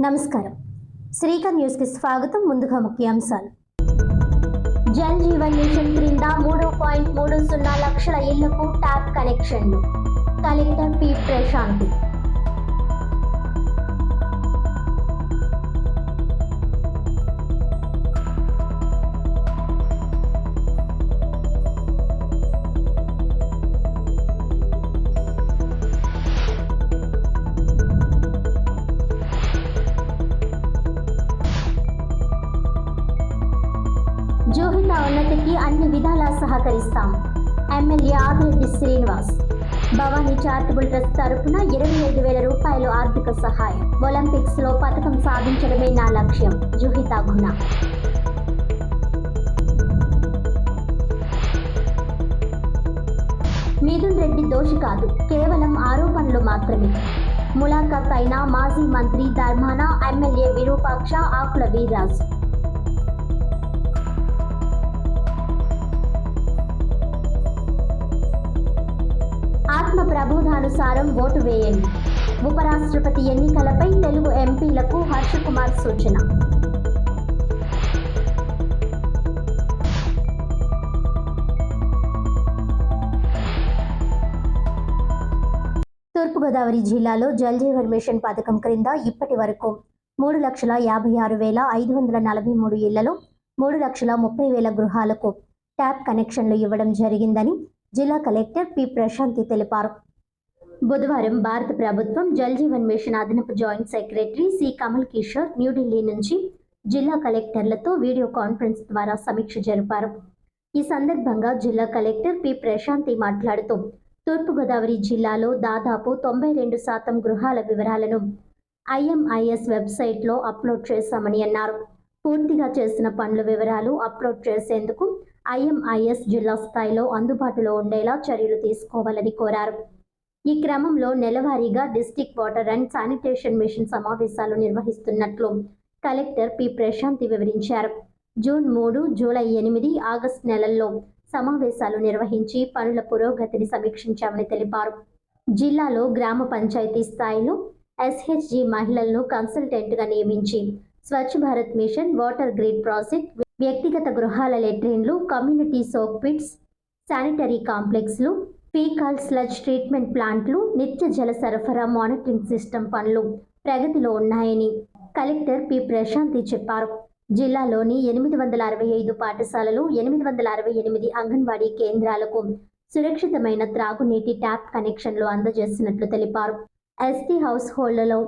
నమస్కారం. శ్రీకర్ న్యూస్ కి స్వాగతం. ముందుగా ముఖ్యాంశాలు. జల్ జీవన్ మిషన్ క్రింద 3.30 లక్షల ఇళ్లకు ట్యాప్ కనెక్షన్లు. Collector P Prashanti. జోహిత ఉన్నతికి అన్ని విధాలా సహకరిస్తాం. MLA Adireddy Srinivas. Bhavani charitable trust తరపున 25,000 రూపాయలు ఆర్థిక సహాయం. ఒలింపిక్స్ లో పథకం సాధించడమే నా లక్ష్యం. జోహిత గుణ. మిథున్ రెడ్డి దోషి కాదు, కేవలం ఆరోపణలు మాత్రమే. ములాఖాత్ అయిన మాజీ మంత్రి ధర్మాన ఎమ్మెల్యే విరూపాక్ష ఆకుల వీర్రాజు. ఆత్మ ప్రబోధానుసారం ఓటు వేయండి. ఉపరాష్ట్రపతి ఎన్నికలపై తెలుగు ఎంపీలకు హర్షకుమార్ సూచన. తూర్పుగోదావరి జిల్లాలో జల్ జీవన్ మిషన్ పథకం క్రింద ఇప్పటి వరకు 3,56,543 ఇళ్లలో 3,30,000 గృహాలకు ట్యాప్ కనెక్షన్లు ఇవ్వడం జరిగిందని జిల్లా కలెక్టర్ పి ప్రశాంతి తెలిపారు. బుధవారం భారత ప్రభుత్వం జల్ జీవన్ మిషన్ అదనపు joint secretary C Kamal Kishore New Delhi నుంచి జిల్లా కలెక్టర్లతో వీడియో కాన్ఫరెన్స్ ద్వారా సమీక్ష జరిపారు. ఈ సందర్భంగా జిల్లా కలెక్టర్ పి ప్రశాంతి మాట్లాడుతూ తూర్పుగోదావరి జిల్లాలో దాదాపు 92% గృహాల వివరాలను IMIS వెబ్సైట్లో అప్లోడ్ చేశామని అన్నారు. పూర్తిగా చేసిన పనుల వివరాలు అప్లోడ్ చేసేందుకు IMIS జిల్లా స్థాయిలో అందుబాటులో ఉండేలా చర్యలు తీసుకోవాలని కోరారు. ఈ క్రమంలో నెలవారీగా district water and sanitation mission సమావేశాలు నిర్వహిస్తున్నట్లు కలెక్టర్ పి ప్రశాంతి వివరించారు. జూన్ 3, జూలై 8, ఆగస్టు నెలల్లో సమావేశాలు నిర్వహించి పనుల పురోగతిని సమీక్షించామని తెలిపారు. జిల్లాలో గ్రామ పంచాయతీ స్థాయిలో SHG మహిళలను కన్సల్టెంట్గా నియమించి Swachh Bharat mission, water grid project, వ్యక్తిగత గృహాల లెట్రిన్లు, కమ్యూనిటీ సోప్ పిట్స్, శానిటరీ కాంప్లెక్స్లు, ఫీకాల్ స్లజ్ ట్రీట్మెంట్ ప్లాంట్లు, నిత్య జల సరఫరా మానిటరింగ్ సిస్టమ్ పనులు ప్రగతిలో ఉన్నాయని కలెక్టర్ పి ప్రశాంతి చెప్పారు. జిల్లాలోని 865 పాఠశాలలు, 868 అంగన్వాడీ కేంద్రాలకు సురక్షితమైన త్రాగునీటి ట్యాప్ కనెక్షన్లు అందజేసినట్లు తెలిపారు. ST హౌస్ హోల్డ్లలో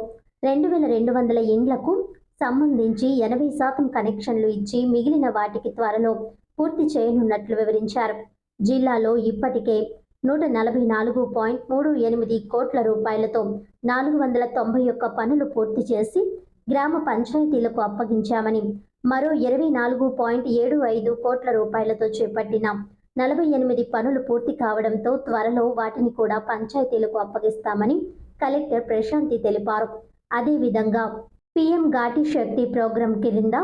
2,200 ఇండ్లకు సంబంధించి 80% కనెక్షన్లు ఇచ్చి మిగిలిన వాటికి త్వరలో పూర్తి చేయనున్నట్లు వివరించారు. జిల్లాలో ఇప్పటికే 144.38 కోట్ల రూపాయలతో 491 పనులు పూర్తి చేసి గ్రామ పంచాయతీలకు అప్పగించామని, మరో 24.75 కోట్ల రూపాయలతో చేపట్టిన 48 పనులు పూర్తి కావడంతో త్వరలో వాటిని కూడా పంచాయతీలకు అప్పగిస్తామని కలెక్టర్ ప్రశాంతి తెలిపారు. అదేవిధంగా PM ఘాటి శక్తి ప్రోగ్రాం కింద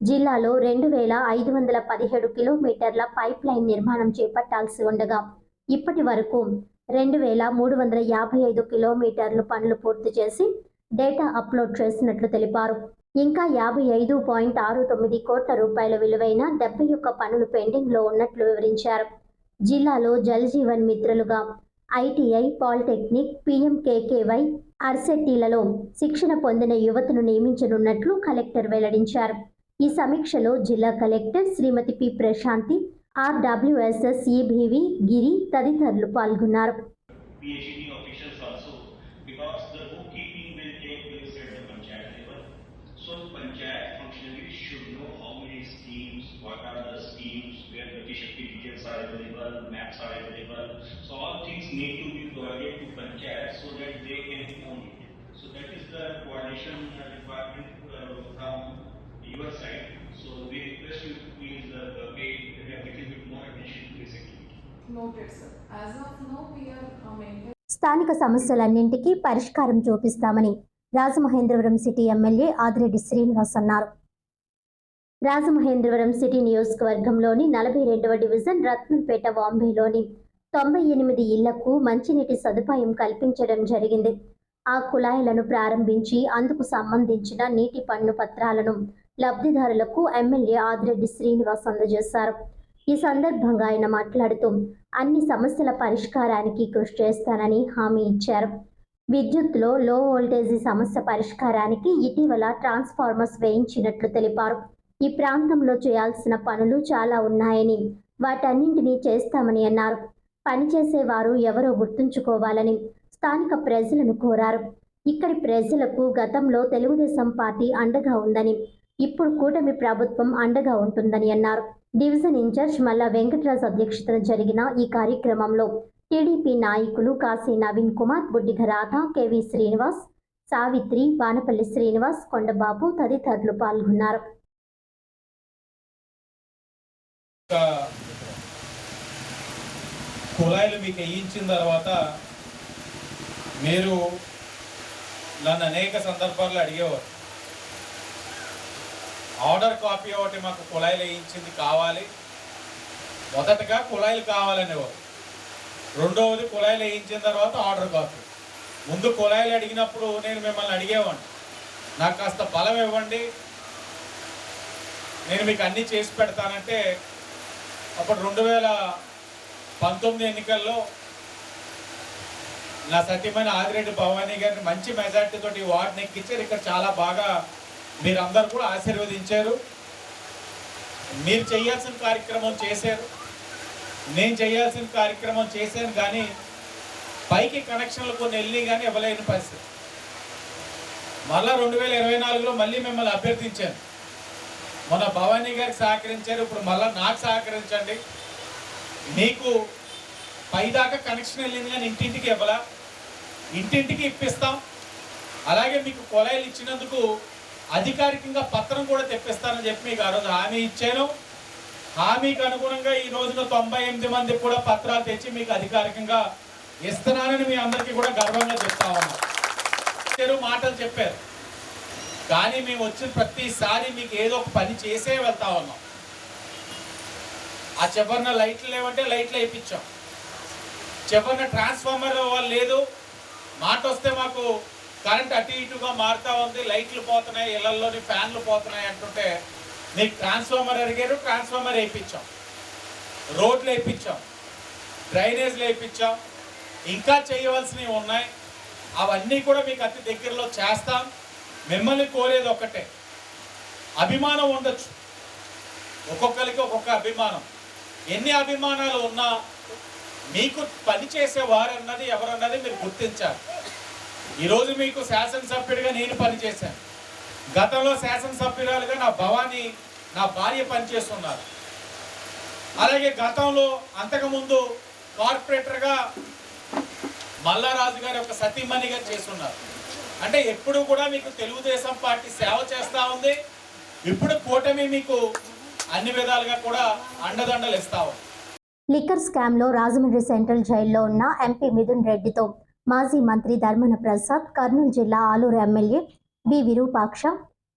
జిల్లాలో 2,517 కిలోమీటర్ల పైప్ లైన్ నిర్మాణం చేపట్టాల్సి ఉండగా ఇప్పటి వరకు 2,355 కిలోమీటర్లు పనులు పూర్తి చేసి డేటా అప్లోడ్ చేసినట్లు తెలిపారు. ఇంకా 55.69 కోట్ల రూపాయల విలువైన 71 పనులు పెండింగ్లో ఉన్నట్లు వివరించారు. జిల్లాలో జల్ జీవన్ మిత్రులుగా ITI, పాలిటెక్నిక్, PMKKY, RCTలలో శిక్షణ పొందిన యువతను నియమించనున్నట్లు కలెక్టర్ వెల్లడించారు. ఈ సమీక్షలో జిల్లా కలెక్టర్ శ్రీమతి పి ప్రశాంతి, RWSS EBV గిరి తదితరులు పాల్గొన్నారు. What are the schemes where the Shakti details are available, maps are available. So all things need to be provided to Panchayat so that they can own it. So that is the coordination requirement from your side. So we request you to please pay a little bit more attention to this activity. Noted, sir. As of now, we are maintaining. స్థానిక సమస్యలన్నింటికీ పరిష్కారం చూపిస్తామని Rajamahendravaram city MLA Adireddy Srinivas అన్నారు. Rajamahendravaram city నియోజకవర్గంలోని 42వ division Ratnampeta వాంబేలోని 98 ఇళ్లకు మంచినీటి సదుపాయం కల్పించడం జరిగింది. ఆ కుళాయిలను ప్రారంభించి అందుకు సంబంధించిన నీటి పన్ను పత్రాలను లబ్ధిదారులకు ఎమ్మెల్యే ఆదిరెడ్డి శ్రీనివాస్ అందజేశారు. ఈ సందర్భంగా ఆయన మాట్లాడుతూ అన్ని సమస్యల పరిష్కారానికి కృషి చేస్తానని హామీ ఇచ్చారు. విద్యుత్తులో లో వోల్టేజీ సమస్య పరిష్కారానికి ఇటీవల ట్రాన్స్ఫార్మర్స్ వేయించినట్లు తెలిపారు. ఈ ప్రాంతంలో చేయాల్సిన పనులు చాలా ఉన్నాయని, వాటన్నింటినీ చేస్తామని అన్నారు. పనిచేసేవారు ఎవరో గుర్తుంచుకోవాలని స్థానిక ప్రజలను కోరారు. ఇక్కడి ప్రజలకు గతంలో తెలుగుదేశం పార్టీ అండగా ఉందని, ఇప్పుడు కూటమి ప్రభుత్వం అండగా ఉంటుందని అన్నారు. డివిజన్ ఇన్ఛార్జ్ మల్లా వెంకటరాజ్ అధ్యక్షతన జరిగిన ఈ కార్యక్రమంలో టీడీపీ నాయకులు కాశీ నవీన్ కుమార్, బుడ్డిగ రాధ, కేవీ శ్రీనివాస్, సావిత్రి, వానపల్లి శ్రీనివాస్, కొండబాబు తదితరులు పాల్గొన్నారు. కుళాయిలు మీకు వేయించిన తర్వాత మీరు నన్ను అనేక సందర్భాల్లో అడిగేవారు, ఆర్డర్ కాపీ ఒకటి మాకు కుళాయిలు వేయించింది కావాలి. మొదటగా కుళాయిలు కావాలనేవారు, రెండవది కుళాయిలు వేయించిన తర్వాత ఆర్డర్ కాపీ. ముందు కుళాయిలు అడిగినప్పుడు నేను మిమ్మల్ని అడిగేవాడిని, నాకు కాస్త బలం ఇవ్వండి, నేను మీకు అన్నీ చేసి పెడతానంటే అప్పుడు 2019 ఎన్నికల్లో నా సతీమణి ఆదిరెడ్డి భవానీ గారిని మంచి మెజార్టీతో ఈ వార్డుని ఎక్కించారు. ఇక్కడ చాలా బాగా మీరందరూ కూడా ఆశీర్వదించారు. మీరు చేయాల్సిన కార్యక్రమం చేశారు, నేను చేయాల్సిన కార్యక్రమం చేశాను, కానీ పైకి కనెక్షన్లు కొన్ని వెళ్ళి కానీ ఇవ్వలేని పరిస్థితి. మళ్ళా 2024లో మళ్ళీ మిమ్మల్ని అభ్యర్థించాను. మొన్న భవానీ గారికి సహకరించారు, ఇప్పుడు మళ్ళీ నాకు సహకరించండి. మీకు పైదాకా కనెక్షన్ వెళ్ళింది కానీ ఇంటింటికి ఇవ్వాలా, ఇంటింటికి ఇప్పిస్తాం. అలాగే మీకు కుళాయిలు ఇచ్చినందుకు అధికారికంగా పత్రం కూడా తెప్పిస్తానని చెప్పి మీకు ఆ రోజు హామీ ఇచ్చాను. హామీకి అనుగుణంగా ఈ రోజున 98 మందికి కూడా పత్రాలు తెచ్చి మీకు అధికారికంగా ఇస్తున్నానని మీ అందరికీ కూడా గర్వంగా చెప్తా ఉన్నాం. మాటలు చెప్పారు, కానీ మేము వచ్చిన ప్రతిసారి మీకు ఏదో ఒక పని చేసే వెళ్తా ఉన్నాం. ఆ చివరిన లైట్లు లేవంటే లైట్లు వేయించాం, చివరిన ట్రాన్స్ఫార్మర్ వాళ్ళు లేదు, మాట వస్తే మాకు కరెంట్ అటు ఇటుగా మారుతూ ఉంది, లైట్లు పోతున్నాయి, ఇళ్లలోని ఫ్యాన్లు పోతున్నాయి అంటుంటే మీకు ట్రాన్స్ఫార్మర్ అడిగారు, ట్రాన్స్ఫార్మర్ వేయించాం, రోడ్లు వేయించాం, డ్రైనేజ్లు వేయించాం, ఇంకా చేయవలసినవి ఉన్నాయి. అవన్నీ కూడా మీకు అతి దగ్గరలో చేస్తాం. మిమ్మల్ని కోరేది ఒక్కటే, అభిమానం ఉండొచ్చు, ఒక్కొక్కరికి ఒక్కొక్క అభిమానం. ఎన్ని అభిమానాలు ఉన్నా మీకు పనిచేసే వారన్నది ఎవరన్నది మీరు గుర్తించాలి. ఈరోజు మీకు శాసనసభ్యుడిగా నేను పనిచేశాను, గతంలో శాసనసభ్యురాలుగా నా భవానీ నా భార్య పనిచేస్తున్నారు. అలాగే గతంలో అంతకుముందు కార్పొరేటర్గా మల్లారాజు గారి ఒక సతీమణిగా చేస్తున్నారు. అంటే ఎప్పుడు కూడా మీకు తెలుగుదేశం పార్టీ సేవ చేస్తూ ఉంది. ఇప్పుడు కూటమి మీకు అన్ని విధాలుగా కూడా అండదండలు ఇస్తా ఉంది. లిక్కర్ స్కామ్లో రాజమండ్రి సెంట్రల్ జైల్లో ఉన్న ఎంపీ మిథున్ రెడ్డితో మాజీ మంత్రి ధర్మన ప్రసాద్, కర్నూలు జిల్లా Aluru MLA B Virupaksha,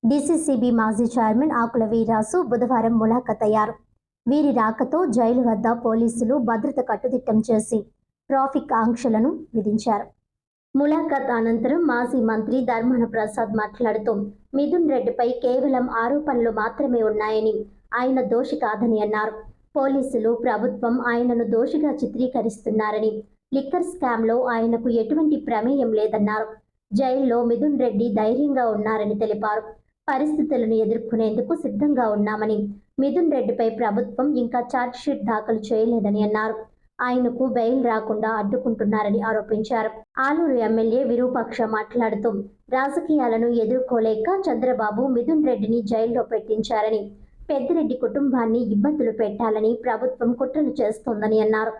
DCCB మాజీ చైర్మన్ ఆకుల వీరాసు బుధవారం ములాఖత్ అయ్యారు. వీరి రాకతో జైలు వద్ద పోలీసులు భద్రత కట్టుదిట్టం చేసి ట్రాఫిక్ ఆంక్షలను విధించారు. ములాఖత్ అనంతరం మాజీ మంత్రి ధర్మన ప్రసాద్ మాట్లాడుతూ మిథున్ రెడ్డిపై కేవలం ఆరోపణలు మాత్రమే ఉన్నాయని, ఆయన దోషి కాదని అన్నారు. పోలీసులు, ప్రభుత్వం ఆయనను దోషిగా చిత్రీకరిస్తున్నారని, లిక్కర్ స్కామ్లో ఆయనకు ఎటువంటి ప్రమేయం లేదన్నారు. జైల్లో మిథున్ రెడ్డి ధైర్యంగా ఉన్నారని తెలిపారు. పరిస్థితులను ఎదుర్కొనేందుకు సిద్ధంగా ఉన్నామని, మిథున్ రెడ్డిపై ప్రభుత్వం ఇంకా ఛార్జ్షీట్ దాఖలు చేయలేదని అన్నారు. ఆయనకు బెయిల్ రాకుండా అడ్డుకుంటున్నారని ఆరోపించారు. ఆలూరు ఎమ్మెల్యే విరూపాక్ష మాట్లాడుతూ రాజకీయాలను ఎదుర్కోలేక చంద్రబాబు మిథున్ రెడ్డిని జైల్లో పెట్టించారని, పెద్దిరెడ్డి కుటుంబాన్ని ఇబ్బందులు పెట్టాలని ప్రభుత్వం కుట్రలు చేస్తోందని అన్నారు.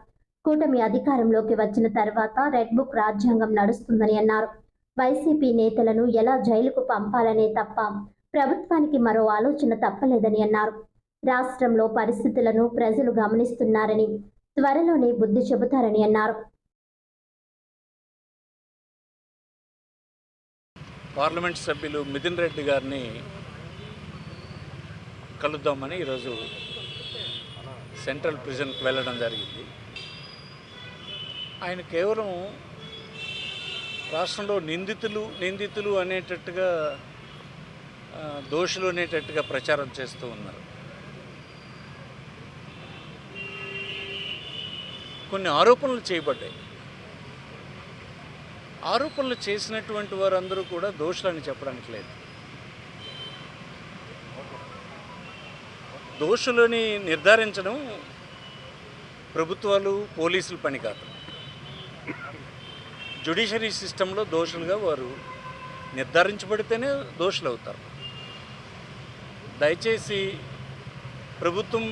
కూటమి అధికారంలోకి వచ్చిన తర్వాత రెడ్ బుక్ రాజ్యాంగం నడుస్తుందని అన్నారు. వైసీపీ నేతలను ఎలా జైలుకు పంపాలనే తప్ప ప్రభుత్వానికి మరో ఆలోచన తప్పలేదని అన్నారు. రాష్ట్రంలో పరిస్థితులను ప్రజలు గమనిస్తున్నారని, త్వరలోనే బుద్ధి చెబుతారని అన్నారు. పార్లమెంట్ సభ్యులు మిథున్ రెడ్డి గారిని కలుద్దామని ఈరోజు సెంట్రల్ ప్రిజన్కి వెళ్ళడం జరిగింది. ఆయన కేవలం రాష్ట్రంలో నిందితులు అనేటట్టుగా దోషులు అనేటట్టుగా ప్రచారం చేస్తూ ఉన్నారు. కొన్ని ఆరోపణలు చేయబడ్డాయి. ఆరోపణలు చేసినటువంటి వారందరూ కూడా దోషులని చెప్పడానికి లేదు. దోషులని నిర్ధారించడం ప్రభుత్వాలు, పోలీసుల పని కాదు. జ్యుడిషియరీ సిస్టంలో దోషులుగా వారు నిర్ధారించబడితేనే దోషులు అవుతారు. దయచేసి ప్రభుత్వం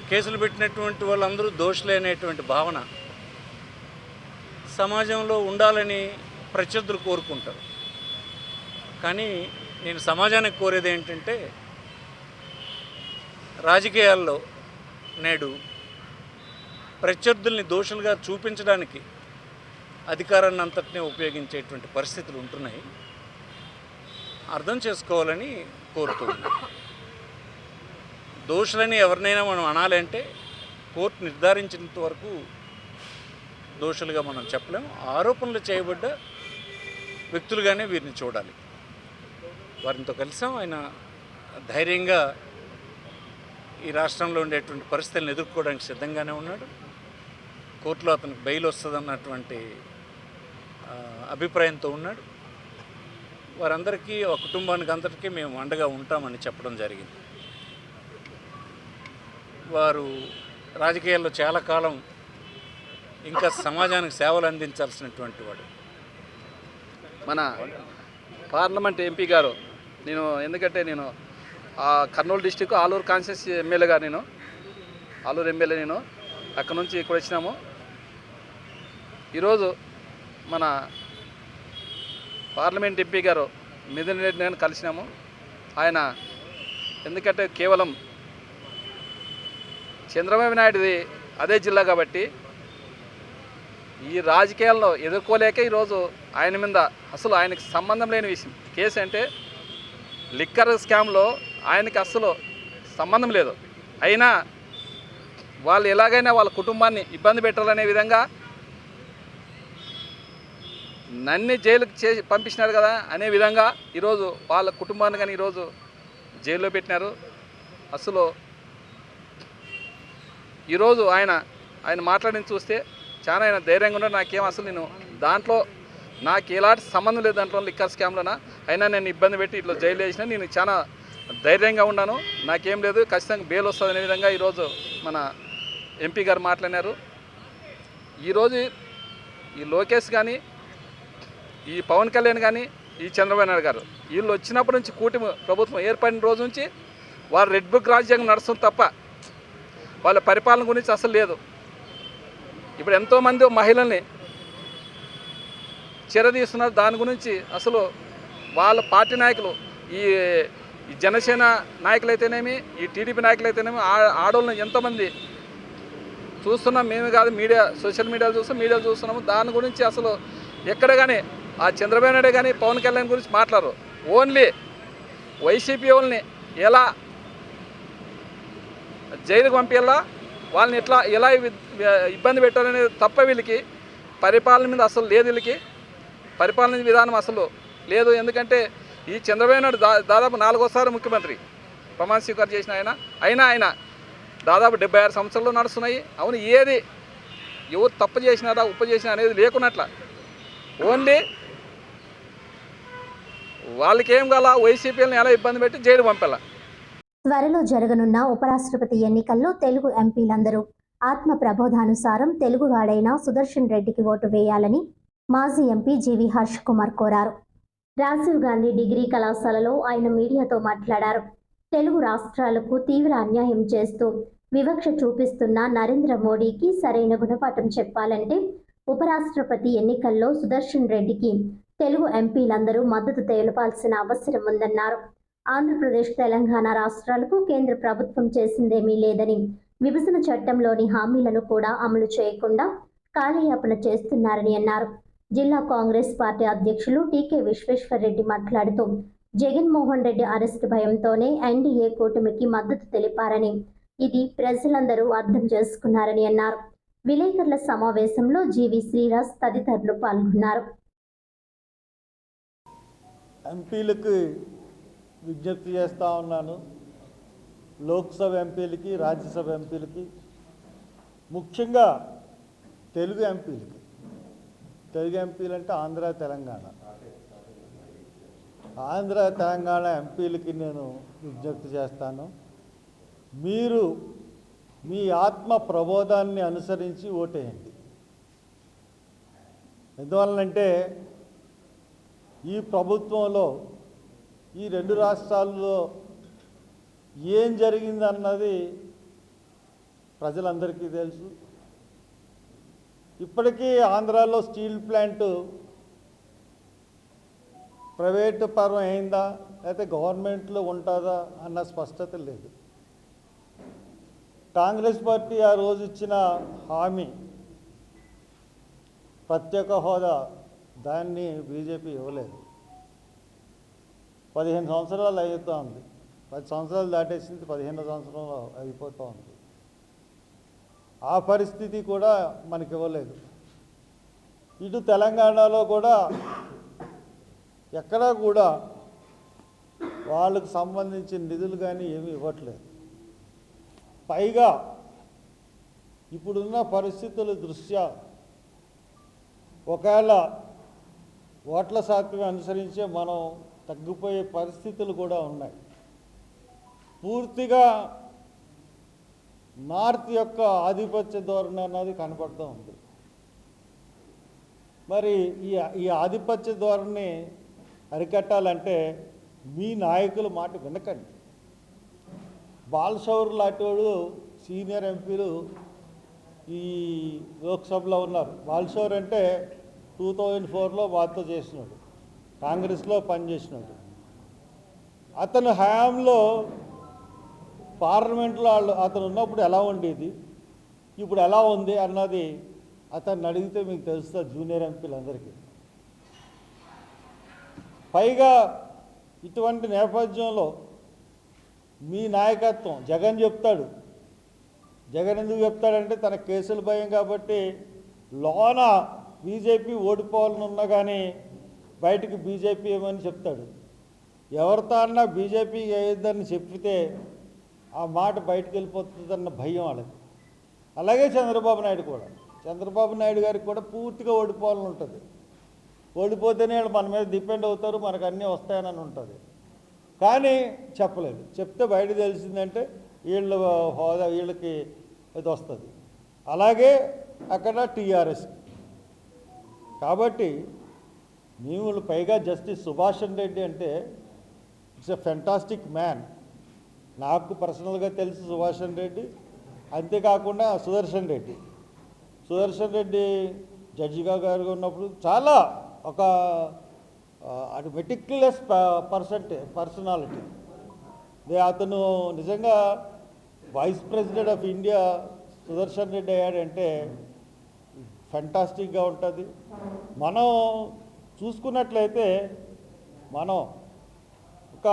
కేసులు పెట్టినటువంటి వాళ్ళందరూ దోషులే అనేటువంటి భావన సమాజంలో ఉండాలని ప్రత్యర్థులు కోరుకుంటారు. కానీ నేను సమాజానికి కోరేది ఏంటంటే, రాజకీయాల్లో నేడు ప్రత్యర్థుల్ని దోషులుగా చూపించడానికి అధికారాన్ని అంతటినీ ఉపయోగించేటువంటి పరిస్థితులు ఉంటున్నాయి. అర్థం చేసుకోవాలని కోరుతున్నాను. దోషులని ఎవరినైనా మనం అనాలంటే కోర్టు నిర్ధారించినంత వరకు దోషులుగా మనం చెప్పలేము. ఆరోపణలు చేయబడ్డ వ్యక్తులుగానే వీరిని చూడాలి. వారితో కలిసాం. ఆయన ధైర్యంగా ఈ రాష్ట్రంలో ఉండేటువంటి పరిస్థితులను ఎదుర్కోవడానికి సిద్ధంగానే ఉన్నాడు. కోర్టులో అతనికి బెయిల్ వస్తుందన్నటువంటి అభిప్రాయంతో ఉన్నాడు. వారందరికీ, ఆ కుటుంబానికి అందరికీ మేము అండగా ఉంటామని చెప్పడం జరిగింది. వారు రాజకీయాల్లో చాలా కాలం ఇంకా సమాజానికి సేవలు అందించాల్సినటువంటి వాడు. మన పార్లమెంట్ ఎంపీ గారు, ఎందుకంటే నేను కర్నూలు డిస్టిక్ ఆలూరు కాన్స్టిట్యూన్సీ ఎమ్మెల్యేగా, ఆలూరు ఎమ్మెల్యే నేను అక్కడ నుంచి ఇక్కడ వచ్చినాము. ఈరోజు మన పార్లమెంట్ ఎంపీ గారు మిథున్ రెడ్డి గారిని కలిసినాము. ఆయన ఎందుకంటే కేవలం చంద్రబాబు నాయుడుది అదే జిల్లా కాబట్టి ఈ రాజకీయాల్లో ఎదుర్కోలేక ఈరోజు ఆయన మీద అసలు ఆయనకి సంబంధం లేని విషయం కేసు అంటే లిక్కర్ స్కామ్లో ఆయనకి అసలు సంబంధం లేదు. అయినా వాళ్ళు ఎలాగైనా వాళ్ళ కుటుంబాన్ని ఇబ్బంది పెట్టాలనే విధంగా నన్ను జైలుకి పంపించినారు కదా అనే విధంగా ఈరోజు వాళ్ళ కుటుంబాన్ని కానీ ఈరోజు జైల్లో పెట్టినారు. అసలు ఈరోజు ఆయన మాట్లాడిన చూస్తే చాలా ఆయన ధైర్యంగా ఉన్నాడు. నాకేం అసలు దాంట్లో నాకు ఎలాంటి సంబంధం లేదు దాంట్లో లిక్కర్ స్కామ్లోనా. అయినా నేను ఇబ్బంది పెట్టి ఇట్లా జైలు వేసిన నేను చాలా ధైర్యంగా ఉన్నాను, నాకేం లేదు, ఖచ్చితంగా బెయిల్ వస్తుంది అనే విధంగా ఈరోజు మన ఎంపీ గారు మాట్లాడినారు. ఈరోజు ఈ లోకేష్ కానీ, ఈ పవన్ కళ్యాణ్ కానీ, ఈ చంద్రబాబు నాయుడు గారు వీళ్ళు వచ్చినప్పటి నుంచి కూటమి ప్రభుత్వం ఏర్పడిన రోజు నుంచి వారు రెడ్ బుక్ రాజ్యాంగం నడుస్తుంది తప్ప వాళ్ళ పరిపాలన గురించి అసలు లేదు. ఇప్పుడు ఎంతోమంది మహిళల్ని చెరదీస్తున్నారు. దాని గురించి అసలు వాళ్ళ పార్టీ నాయకులు, ఈ జనసేన నాయకులైతేనేమి, ఈ టీడీపీ నాయకులైతేనేమి ఆడవాళ్ళని ఎంతోమంది చూస్తున్నాం. మేమే కాదు, సోషల్ మీడియాలో చూస్తున్నాము. దాని గురించి అసలు ఎక్కడ కానీ ఆ చంద్రబాబు నాయుడు కానీ పవన్ కళ్యాణ్ గురించి మాట్లాడరు. ఓన్లీ వైసీపీ వాళ్ళని ఎలా జైలుకు పంపించాలా, వాళ్ళని ఎలా ఇబ్బంది పెట్టాలనేది తప్ప వీళ్ళకి పరిపాలన మీద అసలు లేదు. వీళ్ళకి పరిపాలన విధానం అసలు లేదు. ఎందుకంటే ఈ చంద్రబాబు నాయుడు దాదాపు 4వ ముఖ్యమంత్రి ప్రమాణ స్వీకారం చేసిన ఆయన దాదాపు 76 సంవత్సరాలు నడుస్తున్నాయి. అవును, ఏది ఎవరు తప్పు చేసినారా ఉప్పు చేసినా అనేది లేకున్నట్ల ఓన్లీ వాళ్ళకేం కాల వైసీపీని ఎలా ఇబ్బంది పెట్టి జైలు పంపాల. త్వరలో జరగనున్న ఉపరాష్ట్రపతి ఎన్నికల్లో తెలుగు ఎంపీలందరూ ఆత్మ ప్రబోధానుసారం తెలుగువాడైన సుదర్శన్ రెడ్డికి ఓటు వేయాలని మాజీ ఎంపీ జీవి హర్ష్ కుమార్ కోరారు. రాజీవ్ గాంధీ డిగ్రీ కళాశాలలో ఆయన మీడియాతో మాట్లాడారు. తెలుగు రాష్ట్రాలకు తీవ్ర అన్యాయం చేస్తూ వివక్ష చూపిస్తున్న నరేంద్ర మోడీకి సరైన గుణపాఠం చెప్పాలంటే ఉపరాష్ట్రపతి ఎన్నికల్లో సుదర్శన్ రెడ్డికి తెలుగు ఎంపీలందరూ మద్దతు తెలపాల్సిన అవసరం ఉందన్నారు. ఆంధ్రప్రదేశ్, తెలంగాణ రాష్ట్రాలకు కేంద్ర ప్రభుత్వం చేసిందేమీ లేదని, విభజన చట్టంలోని హామీలను కూడా అమలు చేయకుండా కాలయాపన చేస్తున్నారని అన్నారు. జిల్లా కాంగ్రెస్ పార్టీ అధ్యక్షులు టీకే విశ్వేశ్వర్రెడ్డి మాట్లాడుతూ జగన్మోహన్ రెడ్డి అరెస్టు భయంతోనే ఎన్డీఏ కూటమికి మద్దతు తెలిపారని, ఇది ప్రజలందరూ అర్థం చేసుకున్నారని అన్నారు. విలేకరుల సమావేశంలో జీవి శ్రీరాజ్ తదితరులు పాల్గొన్నారు. ఎంపీలకు విజ్ఞప్తి చేస్తూ ఉన్నాను. లోక్సభ ఎంపీలకి, రాజ్యసభ ఎంపీలకి, ముఖ్యంగా తెలుగు ఎంపీలకి. తెలుగు ఎంపీలు అంటే ఆంధ్ర తెలంగాణ. ఆంధ్ర తెలంగాణ ఎంపీలకి నేను విజ్ఞప్తి చేస్తాను. మీరు మీ ఆత్మ ప్రబోధాన్ని అనుసరించి ఓటేయండి. ఎందువలనంటే ఈ ప్రభుత్వంలో ఈ రెండు రాష్ట్రాల్లో ఏం జరిగిందన్నది ప్రజలందరికీ తెలుసు. ఇప్పటికీ ఆంధ్రాలో స్టీల్ ప్లాంటు ప్రైవేటు పరం అయిందా లేకపోతే గవర్నమెంట్లో ఉంటుందా అన్న స్పష్టత లేదు. కాంగ్రెస్ పార్టీ ఆ రోజు ఇచ్చిన హామీ ప్రత్యేక హోదా, దాన్ని బీజేపీ ఇవ్వలేదు. 15 సంవత్సరాలు అవుతూ ఉంది. 10 సంవత్సరాలు దాటేసింది, 15వ సంవత్సరంలో అయిపోతూ ఉంది. ఆ పరిస్థితి కూడా మనకి ఇవ్వలేదు. ఇటు తెలంగాణలో కూడా ఎక్కడా కూడా వాళ్ళకు సంబంధించిన నిధులు కానీ ఏమీ ఇవ్వట్లేదు. పైగా ఇప్పుడున్న పరిస్థితుల దృష్ట్యా ఒకవేళ ఓట్ల శాతం అనుసరించే మనం తగ్గిపోయే పరిస్థితులు కూడా ఉన్నాయి. పూర్తిగా నార్త్ యొక్క ఆధిపత్య ధోరణి అన్నది కనపడుతూ ఉంది. మరి ఈ ఆధిపత్య ధోరణి అరికట్టాలంటే మీ నాయకుల మాట వినకండి. బాలశౌర్ లాంటి వాడు సీనియర్ ఎంపీలు ఈ లోక్సభలో ఉన్నారు. బాలశౌర్ అంటే 2004లో మాతో చేసినాడు, కాంగ్రెస్లో పనిచేసినాడు. అతను హయాంలో పార్లమెంట్లో అతను ఉన్నప్పుడు ఎలా ఉండేది, ఇప్పుడు ఎలా ఉంది అన్నది అతన్ని అడిగితే మీకు తెలుస్తుంది జూనియర్ ఎంపీలందరికీ. పైగా ఇటువంటి నేపథ్యంలో మీ నాయకత్వం జగన్ చెప్తాడు. జగన్ ఎందుకు చెప్తాడంటే తన కేసుల భయం కాబట్టి లోన బీజేపీ ఓడిపోవాలని ఉన్నా కానీ బయటికి బీజేపీ ఏమని చెప్తాడు. ఎవరితో అన్నా బీజేపీ వేయొద్దని చెప్పితే ఆ మాట బయటకు వెళ్ళిపోతుందన్న భయం వాళ్ళకి. అలాగే చంద్రబాబు నాయుడు కూడా, చంద్రబాబు నాయుడు గారికి కూడా పూర్తిగా ఓడిపోవాలని ఉంటుంది. ఓడిపోతేనే వాళ్ళు మన మీద డిపెండ్ అవుతారు, మనకు అన్నీ వస్తాయని ఉంటుంది. కానీ చెప్పలేదు. చెప్తే బయట తెలిసిందంటే వీళ్ళ హోదా వీళ్ళకి ఇది వస్తుంది. అలాగే అక్కడ టీఆర్ఎస్. కాబట్టి మేము పైగా జస్టిస్ సుభాష్ రెడ్డి అంటే ఇట్స్ ఎ ఫెంటాస్టిక్ మ్యాన్. నాకు పర్సనల్గా తెలుసు సుభాష్ రెడ్డి. అంతేకాకుండా సుదర్శన్ రెడ్డి జడ్జిగా గారు ఉన్నప్పుడు చాలా ఒక మెటిక్యులస్ పర్సనాలిటీ. అతను నిజంగా vice president of India Sudarshan Reddy అయ్యాడంటే ఫెంటాస్టిక్గా ఉంటుంది. మనం చూసుకున్నట్లయితే మనం ఒక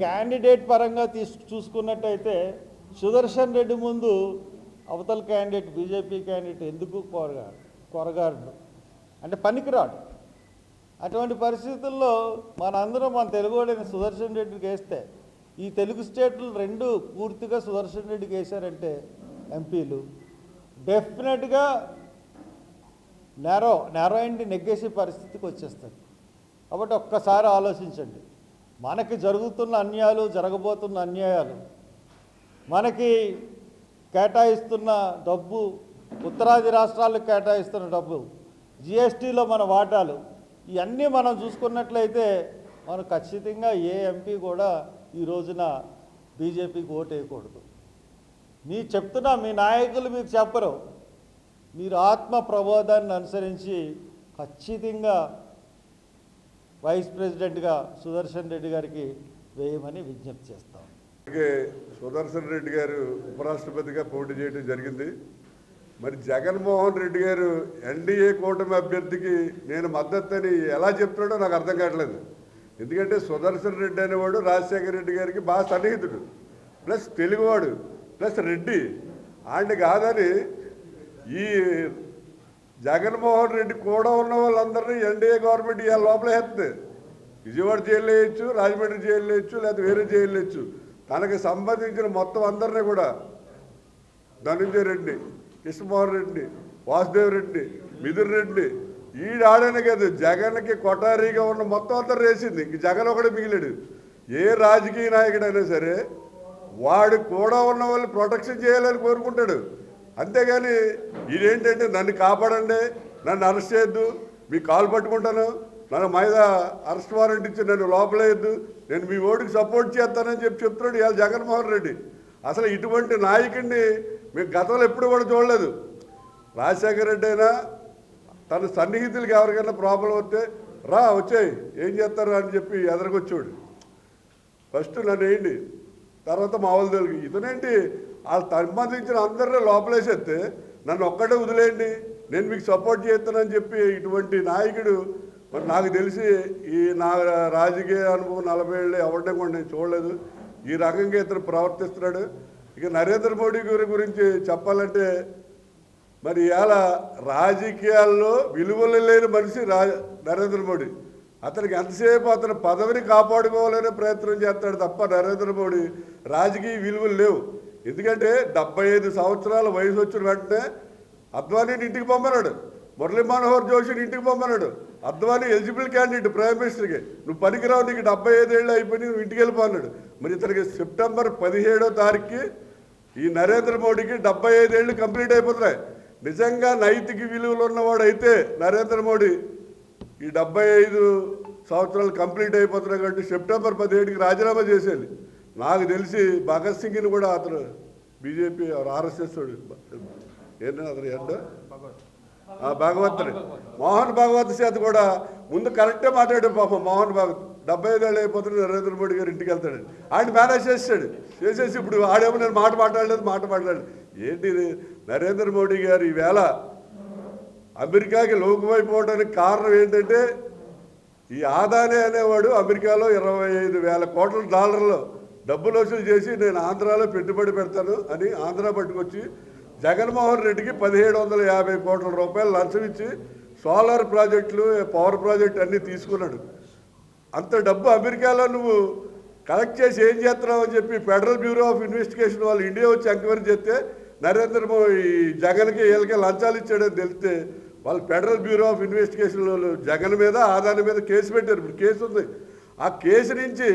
క్యాండిడేట్ పరంగా చూసుకున్నట్టయితే సుదర్శన్ రెడ్డి ముందు అవతల క్యాండిడేట్ బీజేపీ క్యాండిడేట్ ఎందుకు కొరగాడు అంటే పనికిరాడు. అటువంటి పరిస్థితుల్లో మనందరం మన తెలుగువాడిని సుదర్శన్ రెడ్డికి వేస్తే ఈ తెలుగు స్టేట్లు రెండు పూర్తిగా సుదర్శన్ రెడ్డికి వేశారంటే ఎంపీలు డెఫినెట్గా నేరో అండి నెగ్గేసే పరిస్థితికి వచ్చేస్తుంది. కాబట్టి ఒక్కసారి ఆలోచించండి. మనకి జరుగుతున్న అన్యాయాలు, జరగబోతున్న అన్యాయాలు, మనకి కేటాయిస్తున్న డబ్బు, ఉత్తరాది రాష్ట్రాలకు కేటాయిస్తున్న డబ్బు, జిఎస్టీలో మన వాటాలు, ఇవన్నీ మనం చూసుకున్నట్లయితే మనం ఖచ్చితంగా ఏ ఎంపీ కూడా ఈ రోజున బీజేపీకి ఓటు వేయకూడదు. చెప్తున్నా మీ నాయకులు మీకు చెప్పరు. మీరు ఆత్మ ప్రబోధాన్ని అనుసరించి ఖచ్చితంగా వైస్ ప్రెసిడెంట్గా సుదర్శన్ రెడ్డి గారికి వేయమని విజ్ఞప్తి చేస్తాం. అలాగే సుదర్శన్ రెడ్డి గారు ఉపరాష్ట్రపతిగా పోటీ చేయడం జరిగింది. మరి జగన్మోహన్ రెడ్డి గారు ఎన్డీఏ కూటమి అభ్యర్థికి నేను మద్దతు అని ఎలా చెప్తున్నాడో నాకు అర్థం కావట్లేదు. ఎందుకంటే సుదర్శన్ రెడ్డి అనేవాడు రాజశేఖర రెడ్డి గారికి బాగా సన్నిహితుడు, ప్లస్ తెలుగువాడు, ప్లస్ రెడ్డి. ఆయన కాదని ఈ జగన్మోహన్ రెడ్డి కూడా ఉన్న వాళ్ళందరినీ ఎన్డీఏ గవర్నమెంట్ ఇవాళ లోపలేస్తుంది. విజయవాడ జైలు వేయచ్చు, రాజమండ్రి జైలు వేయచ్చు, లేకపోతే వేరే జైలు వేయచ్చు. తనకు సంబంధించిన మొత్తం అందరినీ కూడా ధనంజయ రెడ్డి, కృష్ణమోహన్ రెడ్డి, వాసుదేవ్ రెడ్డి, మిథున్ రెడ్డి ఆడనే కాదు, జగన్కి కొటారీగా ఉన్న మొత్తం అందరు వేసింది. ఇంక జగన్ ఒకటి మిగిలాడు. ఏ రాజకీయ నాయకుడైనా సరే వాడు కూడా ఉన్న వాళ్ళు ప్రొటెక్షన్ చేయాలని కోరుకుంటాడు. అంతేగాని ఇదేంటంటే నన్ను కాపాడండి, నన్ను అరెస్ట్ చేయొద్దు, మీ కాలు పట్టుకుంటాను, నన్ను మీద అరెస్ట్ వారెంట్ ఇచ్చి నన్ను లోపలేయద్దు, నేను మీ ఓటుకి సపోర్ట్ చేస్తానని చెప్తున్నాడు ఇవాళ జగన్మోహన్ రెడ్డి. అసలు ఇటువంటి నాయకుడిని మేము గతంలో ఎప్పుడు కూడా చూడలేదు. రాజశేఖర రెడ్డి అయినా తన సన్నిహితులకి ఎవరికైనా ప్రాబ్లం వస్తే రా వచ్చాయి ఏం చేస్తారు అని చెప్పి ఎదరకొచ్చాడు. ఫస్ట్ నన్ను వేయండి, తర్వాత మా వాళ్ళు తెలుగు. ఇతనేంటి వాళ్ళు సంబంధించిన అందరినీ లోపలేసేస్తే నన్ను ఒక్కడే వదిలేయండి, నేను మీకు సపోర్ట్ చేస్తానని చెప్పి ఇటువంటి నాయకుడు మరి నాకు తెలిసి ఈ నా రాజకీయ అనుభవం 40 ఏళ్ళు ఎవరిని కూడా నేను చూడలేదు. ఈ రకంగా ఇతను ప్రవర్తిస్తున్నాడు. ఇక నరేంద్ర మోడీ గారి గురించి చెప్పాలంటే మరి ఇవాళ రాజకీయాల్లో విలువలు లేని మనిషి నరేంద్ర మోడీ. అతనికి ఎంతసేపు అతని పదవిని కాపాడుకోవాలనే ప్రయత్నం చేస్తాడు తప్ప నరేంద్ర మోడీ రాజకీయ విలువలు లేవు. ఎందుకంటే 75 సంవత్సరాల వయసు వచ్చిన వెంటనే అద్వానీని ఇంటికి పంపన్నాడు, మురళీ మనోహర్ జోషిని ఇంటికి పంపన్నాడు. అద్వానీ ఎలిజిబుల్ క్యాండిడేట్ ప్రైమ్ మినిస్టర్కి, నువ్వు పనికిరావు, నీకు 75 ఏళ్ళు అయిపోయి నువ్వు ఇంటికి వెళ్ళిపోన్నాడు. మరి ఇతనికి సెప్టెంబర్ 17వ తారీఖుకి ఈ నరేంద్ర మోడీకి 75 ఏళ్ళు కంప్లీట్ అయిపోతున్నాయి. నిజంగా నైతిక విలువలు ఉన్నవాడు అయితే నరేంద్ర మోడీ ఈ 75 సంవత్సరాలు కంప్లీట్ అయిపోతున్నాయి కాబట్టి సెప్టెంబర్ 17కి రాజీనామా చేసేది. నాకు తెలిసి భగత్ సింగ్ని కూడా అతను బీజేపీ ఆర్ఎస్ఎస్ ఏంటో అతను ఏంటో భాగవతుడు మోహన్ భాగవత్ చేత కూడా ముందు కరెక్టే మాట్లాడాడు. పాపం మోహన్ భాగవత్ 75 ఏళ్ళు అయిపోతుంది నరేంద్ర మోడీ గారు ఇంటికి వెళ్తాడు. ఆయన మేనేజ్ చేసేసి ఇప్పుడు ఆడేమో నేను మాట మాట్లాడలేదు. ఏంటి నరేంద్ర మోడీ గారు ఈవేళ అమెరికాకి లోకువైపోవడానికి కారణం ఏంటంటే ఈ ఆదాని అనేవాడు అమెరికాలో 25,000 కోట్ల డాలర్లు డబ్బులు వసూలు చేసి నేను ఆంధ్రాలో పెట్టుబడి పెడతాను అని ఆంధ్ర పట్టుకొచ్చి జగన్మోహన్ రెడ్డికి 1750 కోట్ల రూపాయలు లంచం ఇచ్చి సోలార్ ప్రాజెక్టులు, పవర్ ప్రాజెక్టు అన్నీ తీసుకున్నాడు. అంత డబ్బు అమెరికాలో నువ్వు కలెక్ట్ చేసి ఏం చేస్తున్నావు అని చెప్పి ఫెడరల్ బ్యూరో ఆఫ్ ఇన్వెస్టిగేషన్ వాళ్ళు ఇండియా వచ్చి ఎంక్వైరీ చేస్తే నరేంద్ర మోడీ జగన్కి వీళ్ళకి లంచాలు ఇచ్చాడని తెలిస్తే వాళ్ళు ఫెడరల్ బ్యూరో ఆఫ్ ఇన్వెస్టిగేషన్ వాళ్ళు జగన్ మీద ఆదాని మీద కేసు పెట్టారు. ఇప్పుడు కేసు ఉంది. ఆ కేసు నుంచి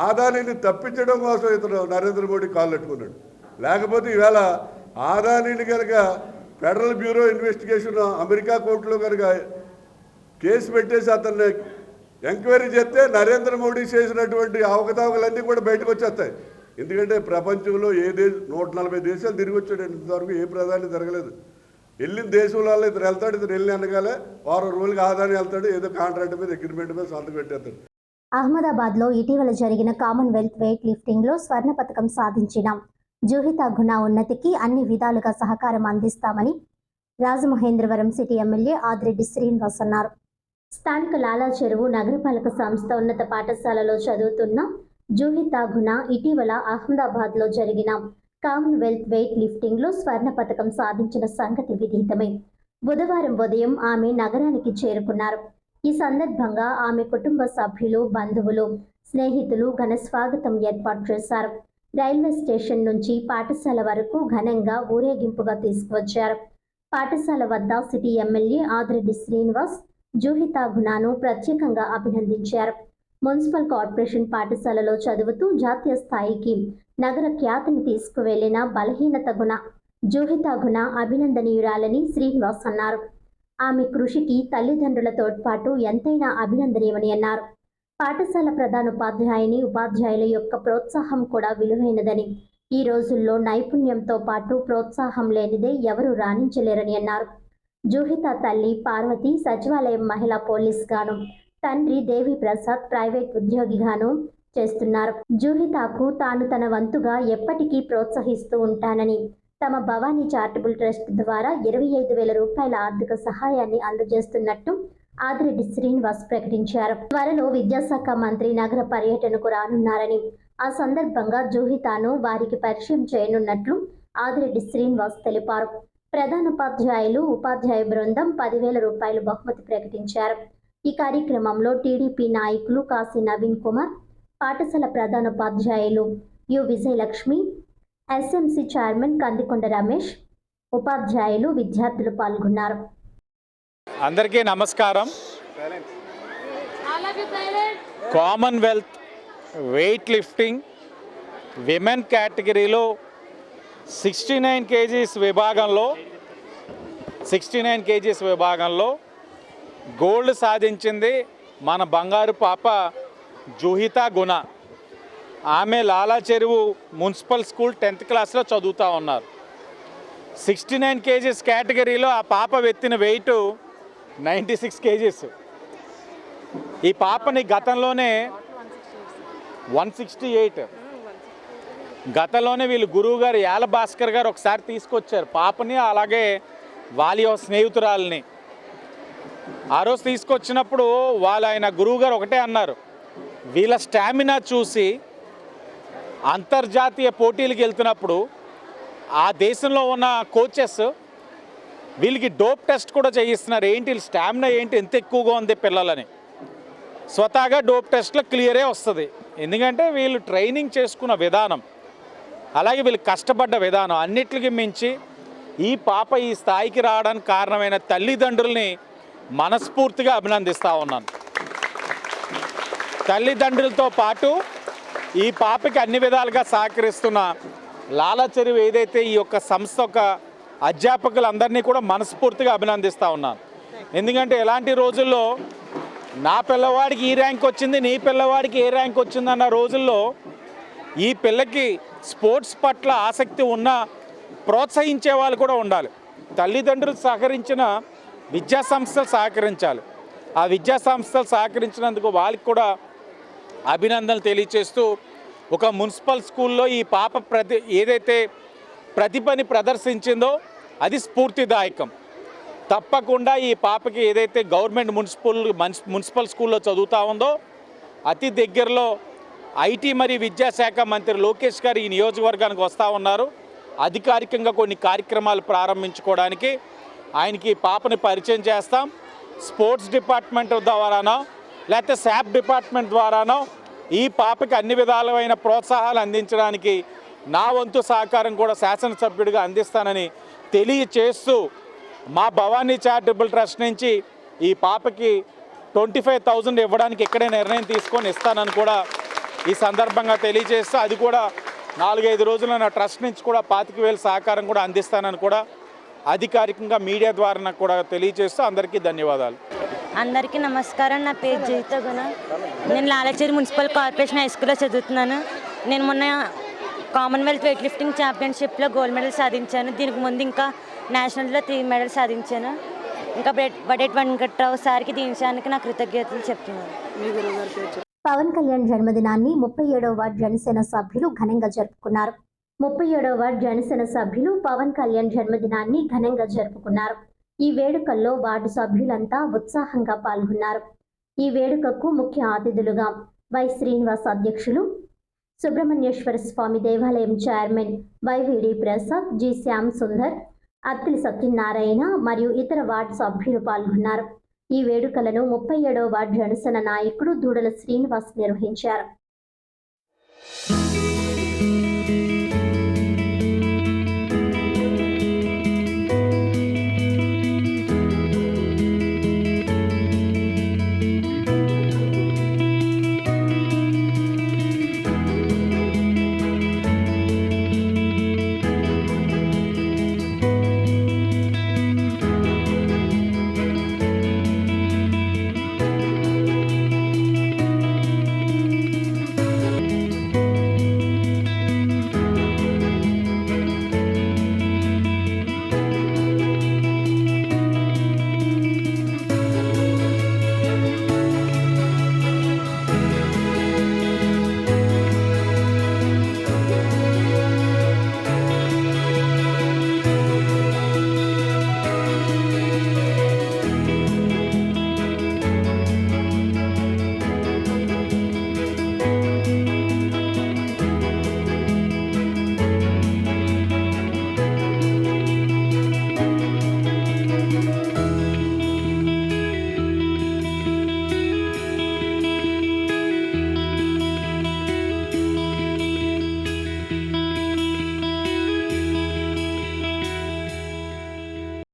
ఆదానిని తప్పించడం కోసం ఇతను నరేంద్ర మోడీ కాళ్ళు పెట్టుకున్నాడు. లేకపోతే ఈవేళ ఆదానిని కనుక ఫెడరల్ బ్యూరో ఇన్వెస్టిగేషన్ అమెరికా కోర్టులో కనుక కేసు పెట్టేసి అతన్ని ఎంక్వైరీ చేస్తే నరేంద్ర మోడీ చేసినటువంటి అవకతవకలన్నీ కూడా బయటకు వచ్చేస్తాయి. ఎందుకంటే ప్రపంచంలో 140 దేశాలు తిరిగి వచ్చాడు. ఇంతవరకు ఏ ప్రధాని జరగలేదు. వెళ్ళిన దేశంలో ఇతను వెళ్తాడు, ఇతను వెళ్ళి అనగానే వారం రోజులకి ఆదాని వెళ్తాడు, ఏదో కాంట్రాక్ట్ మీద అగ్రిమెంట్ మీద సంతకం పెట్టేస్తాడు. అహ్మదాబాద్లో ఇటీవల జరిగిన కామన్వెల్త్ వెయిట్ లిఫ్టింగ్లో స్వర్ణ పతకం సాధించిన జూహితా గుణ ఉన్నతికి అన్ని విధాలుగా సహకారం అందిస్తామని రాజమహేంద్రవరం సిటీ ఎమ్మెల్యే ఆదిరెడ్డి శ్రీనివాస్ అన్నారు. స్థానిక లాలా చెరువు నగరపాలక సంస్థ ఉన్నత పాఠశాలలో చదువుతున్న జూహితా గుణ ఇటీవల అహ్మదాబాద్లో జరిగిన కామన్వెల్త్ వెయిట్ లిఫ్టింగ్లో స్వర్ణ పతకం సాధించిన సంగతి విదితమే. బుధవారం ఉదయం ఆమె నగరానికి చేరుకున్నారు. ఈ సందర్భంగా ఆమె కుటుంబ సభ్యులు, బంధువులు, స్నేహితులు ఘన స్వాగతం ఏర్పాటు చేశారు. రైల్వే స్టేషన్ నుంచి పాఠశాల వరకు ఘనంగా ఊరేగింపుగా తీసుకువచ్చారు. పాఠశాల వద్ద సిటీ ఎమ్మెల్యే ఆదిరెడ్డి శ్రీనివాస్ జూహితా గుణను ప్రత్యేకంగా అభినందించారు. మున్సిపల్ కార్పొరేషన్ పాఠశాలలో చదువుతూ జాతీయ స్థాయికి నగర ఖ్యాతిని తీసుకువెళ్లిన బలహీనత గుణ జూహితా గుణ అభినందనీయురాలని శ్రీనివాస్ అన్నారు. ఆమె కృషికి తల్లిదండ్రుల తోడ్పాటు ఎంతైనా అభినందనీయమని అన్నారు. పాఠశాల ప్రధానోపాధ్యాయుని, ఉపాధ్యాయుల యొక్క ప్రోత్సాహం కూడా విలువైనదని, ఈ రోజుల్లో నైపుణ్యంతో పాటు ప్రోత్సాహం లేనిదే ఎవరూ రాణించలేరని అన్నారు. జూహితా తల్లి పార్వతి సచివాలయం మహిళా పోలీస్ గాను, తండ్రి దేవి ప్రసాద్ ప్రైవేట్ ఉద్యోగిగాను చేస్తున్నారు. జూహితాకు తాను తన వంతుగా ఎప్పటికీ ప్రోత్సహిస్తూ ఉంటానని తమ భవానీ చారిటబుల్ ట్రస్ట్ ద్వారా 25,000 రూపాయల ఆర్థిక సహాయాన్ని అందజేస్తున్నట్టు ఆదిరెడ్డి శ్రీనివాస్ ప్రకటించారు. త్వరలో విద్యాశాఖ మంత్రి నగర పర్యటనకు రానున్నారని, ఆ సందర్భంగా జూహితాను వారికి పరిచయం చేయనున్నట్లు ఆదిరెడ్డి శ్రీనివాస్ తెలిపారు. ప్రధానోపాధ్యాయులు, ఉపాధ్యాయ బృందం 10,000 రూపాయలు బహుమతి ప్రకటించారు. ఈ కార్యక్రమంలో టీడీపీ నాయకులు కాశీ నవీన్ కుమార్, పాఠశాల ప్రధానోపాధ్యాయులు you Vijayalakshmi, SMC chairman Kandikonda Ramesh, ఉపాధ్యాయులు, విద్యార్థులు పాల్గొన్నారు. అందరికీ నమస్కారం. కామన్వెల్త్ వెయిట్ లిఫ్టింగ్ విమెన్ కేటగిరీలో 69 కేజీస్ విభాగంలో గోల్డ్ సాధించింది మన బంగారు పాప జూహితా గుణ. ఆమె లాలా చెరువు మున్సిపల్ స్కూల్ 10th క్లాస్లో చదువుతూ ఉన్నారు. 69 కేజీస్ కేటగిరీలో ఆ పాప వెత్తిన వెయిట్ 96 కేజీస్. ఈ పాపని గతంలోనే 168 గతంలోనే వీళ్ళు గురువు గారు యాల భాస్కర్ గారు ఒకసారి తీసుకొచ్చారు పాపని, అలాగే వాళ్ళ స్నేహితురాలని. ఆ రోజు తీసుకొచ్చినప్పుడు ఆయన గురువు గారు ఒకటే అన్నారు, వీళ్ళ స్టామినా చూసి అంతర్జాతీయ పోటీలకు వెళ్తున్నప్పుడు ఆ దేశంలో ఉన్న కోచెస్ వీళ్ళకి డోప్ టెస్ట్ కూడా చేయిస్తున్నారు. ఏంటి వీళ్ళ స్టామినా ఏంటి ఎంత ఎక్కువగా ఉంది పిల్లలని. స్వతహాగా డోప్ టెస్ట్లో క్లియరే వస్తుంది. ఎందుకంటే వీళ్ళు ట్రైనింగ్ చేసుకున్న విధానం, అలాగే వీళ్ళు కష్టపడ్డ విధానం, అన్నిటికీ మించి ఈ పాప ఈ స్థాయికి రావడానికి కారణమైన తల్లిదండ్రుల్ని మనస్ఫూర్తిగా అభినందిస్తూ ఉన్నాను. తల్లిదండ్రులతో పాటు ఈ పాపకి అన్ని విధాలుగా సహకరిస్తున్న లాలా చెరువు ఏదైతే ఈ యొక్క సంస్థ యొక్క అధ్యాపకులందరినీ కూడా మనస్ఫూర్తిగా అభినందిస్తూ ఉన్నాను. ఎందుకంటే ఎలాంటి రోజుల్లో నా పిల్లవాడికి ఈ ర్యాంక్ వచ్చింది, నీ పిల్లవాడికి ఏ ర్యాంక్ వచ్చిందన్న రోజుల్లో ఈ పిల్లకి స్పోర్ట్స్ పట్ల ఆసక్తి ఉన్న ప్రోత్సహించే వాళ్ళు కూడా ఉండాలి. తల్లిదండ్రులు సహకరించిన విద్యా సంస్థలు సహకరించాలి. ఆ విద్యా సంస్థలు సహకరించినందుకు వాళ్ళకి కూడా అభినందనలు తెలియచేస్తూ, ఒక మున్సిపల్ స్కూల్లో ఈ పాప ఏదైతే ప్రతిభని ప్రదర్శించిందో అది స్ఫూర్తిదాయకం. తప్పకుండా ఈ పాపకి ఏదైతే గవర్నమెంట్ మున్సిపల్ స్కూల్లో చదువుతూ ఉందో అతి దగ్గరలో ఐటీ మరియు విద్యాశాఖ మంత్రి లోకేష్ గారు ఈ నియోజకవర్గానికి వస్తూ ఉన్నారు. అధికారికంగా కొన్ని కార్యక్రమాలు ప్రారంభించుకోవడానికి ఆయనకి పాపని పరిచయం చేస్తాం. స్పోర్ట్స్ డిపార్ట్మెంట్ ద్వారానో లేకపోతే శాప్ డిపార్ట్మెంట్ ద్వారానో ఈ పాపకి అన్ని విధాలైన ప్రోత్సాహాలు అందించడానికి నా వంతు సహకారం కూడా శాసనసభ్యుడిగా అందిస్తానని తెలియచేస్తూ, మా భవానీ చారిటబుల్ ట్రస్ట్ నుంచి ఈ పాపకి 25,000 ఇవ్వడానికి ఇక్కడే నిర్ణయం తీసుకొని ఇస్తానని కూడా ఈ సందర్భంగా తెలియజేస్తూ, అది కూడా 4-5 రోజుల్లో నా ట్రస్ట్ నుంచి కూడా 25,000 సహకారం కూడా అందిస్తానని కూడా అధికారికంగా మీడియా ద్వారా నాకు కూడా తెలియజేస్తూ అందరికీ ధన్యవాదాలు. అందరికీ నమస్కారం. నా పేరు జూహితా గుణ. నేను లాలాచేరి మున్సిపల్ కార్పొరేషన్ హై స్కూల్లో చదువుతున్నాను. నేను మొన్న కామన్వెల్త్ వెయిట్ లిఫ్టింగ్ ఛాంపియన్షిప్లో గోల్డ్ మెడల్ సాధించాను. దీనికి ముందు ఇంకా నేషనల్లో 3 మెడల్స్ సాధించాను. ఇంకా బడేట్ వెంకట్రావు సార్కి దీనికి నా కృతజ్ఞతలు చెప్తున్నాను. పవన్ కళ్యాణ్ జన్మదినాన్ని 37వ వార్డు జనసేన సభ్యులు ఘనంగా జరుపుకున్నారు. 37వ వార్డు జనసేన సభ్యులు పవన్ కళ్యాణ్ జన్మదినాన్ని ఘనంగా జరుపుకున్నారు. ఈ వేడుకల్లో వార్డు సభ్యులంతా ఉత్సాహంగా పాల్గొన్నారు. ఈ వేడుకకు ముఖ్య అతిథులుగా వై శ్రీనివాస్ అధ్యక్షులు, సుబ్రహ్మణ్యేశ్వర స్వామి దేవాలయం చైర్మన్ వైవిడి ప్రసాద్, జి శ్యామ్ సుందర్, అత్తిలి సత్యనారాయణ మరియు ఇతర వార్డు సభ్యులు పాల్గొన్నారు. ఈ వేడుకలను 37వ వార్డు జనసేన నాయకుడు దూడల శ్రీనివాస్ నిర్వహించారు.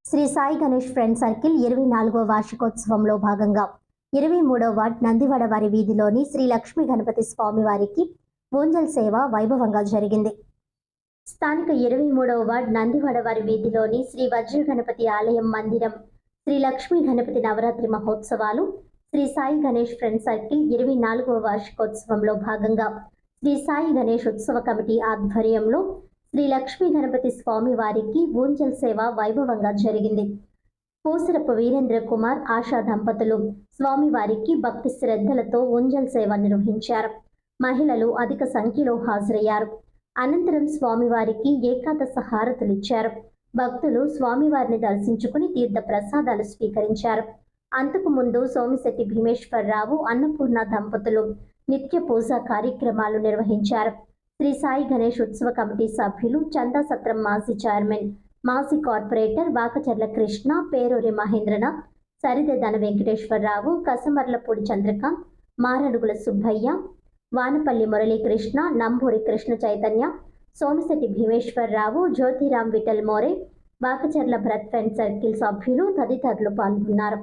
శ్రీ సాయి గణేష్ ఫ్రెండ్ సర్కిల్ 24వ వార్షికోత్సవంలో భాగంగా 23వ వార్డ్ నందివాడ వారి వీధిలోని శ్రీ లక్ష్మీ గణపతి స్వామి వారికి ఊంజల్ సేవ వైభవంగా జరిగింది. స్థానిక 23వ వార్డ్ నందివాడ వారి వీధిలోని శ్రీ వజ్ర గణపతి ఆలయం మందిరం శ్రీ లక్ష్మీ గణపతి నవరాత్రి మహోత్సవాలు శ్రీ సాయి గణేష్ ఫ్రెండ్ సర్కిల్ 24వ వార్షికోత్సవంలో భాగంగా శ్రీ సాయి గణేష్ ఉత్సవ కమిటీ ఆధ్వర్యంలో శ్రీ లక్ష్మీ గణపతి స్వామి వారికి ఊంజల్ సేవ వైభవంగా జరిగింది. పూసరపు వీరేంద్ర కుమార్ ఆశా దంపతులు స్వామివారికి భక్తి శ్రద్ధలతో ఊంజల్ సేవ నిర్వహించారు. మహిళలు అధిక సంఖ్యలో హాజరయ్యారు. అనంతరం స్వామివారికి ఏకాదశ హారతులిచ్చారు. భక్తులు స్వామివారిని దర్శించుకుని తీర్థ ప్రసాదాలు స్వీకరించారు. అంతకు ముందు సోమిశెట్టి భీమేశ్వరరావు అన్నపూర్ణ దంపతులు నిత్య పూజా కార్యక్రమాలు నిర్వహించారు. శ్రీ సాయి గణేష్ ఉత్సవ కమిటీ సభ్యులు చందా సత్రం మాజీ చైర్మన్ మాజీ కార్పొరేటర్ వాకచర్ల కృష్ణ, పేరూరి మహేంద్రనాథ్, సరిదే ధన వెంకటేశ్వరరావు, కసమర్లపూడి చంద్రకాంత్, మారడుగుల సుబ్బయ్య, వానపల్లి మురళీకృష్ణ, నంబూరి కృష్ణ చైతన్య, సోమిశెట్టి భీమేశ్వరరావు, జ్యోతిరామ్ విఠల్ మోరే, వాకచర్ల భరత్ ఫ్రెండ్ సర్కిల్ సభ్యులు తదితరులు పాల్గొన్నారు.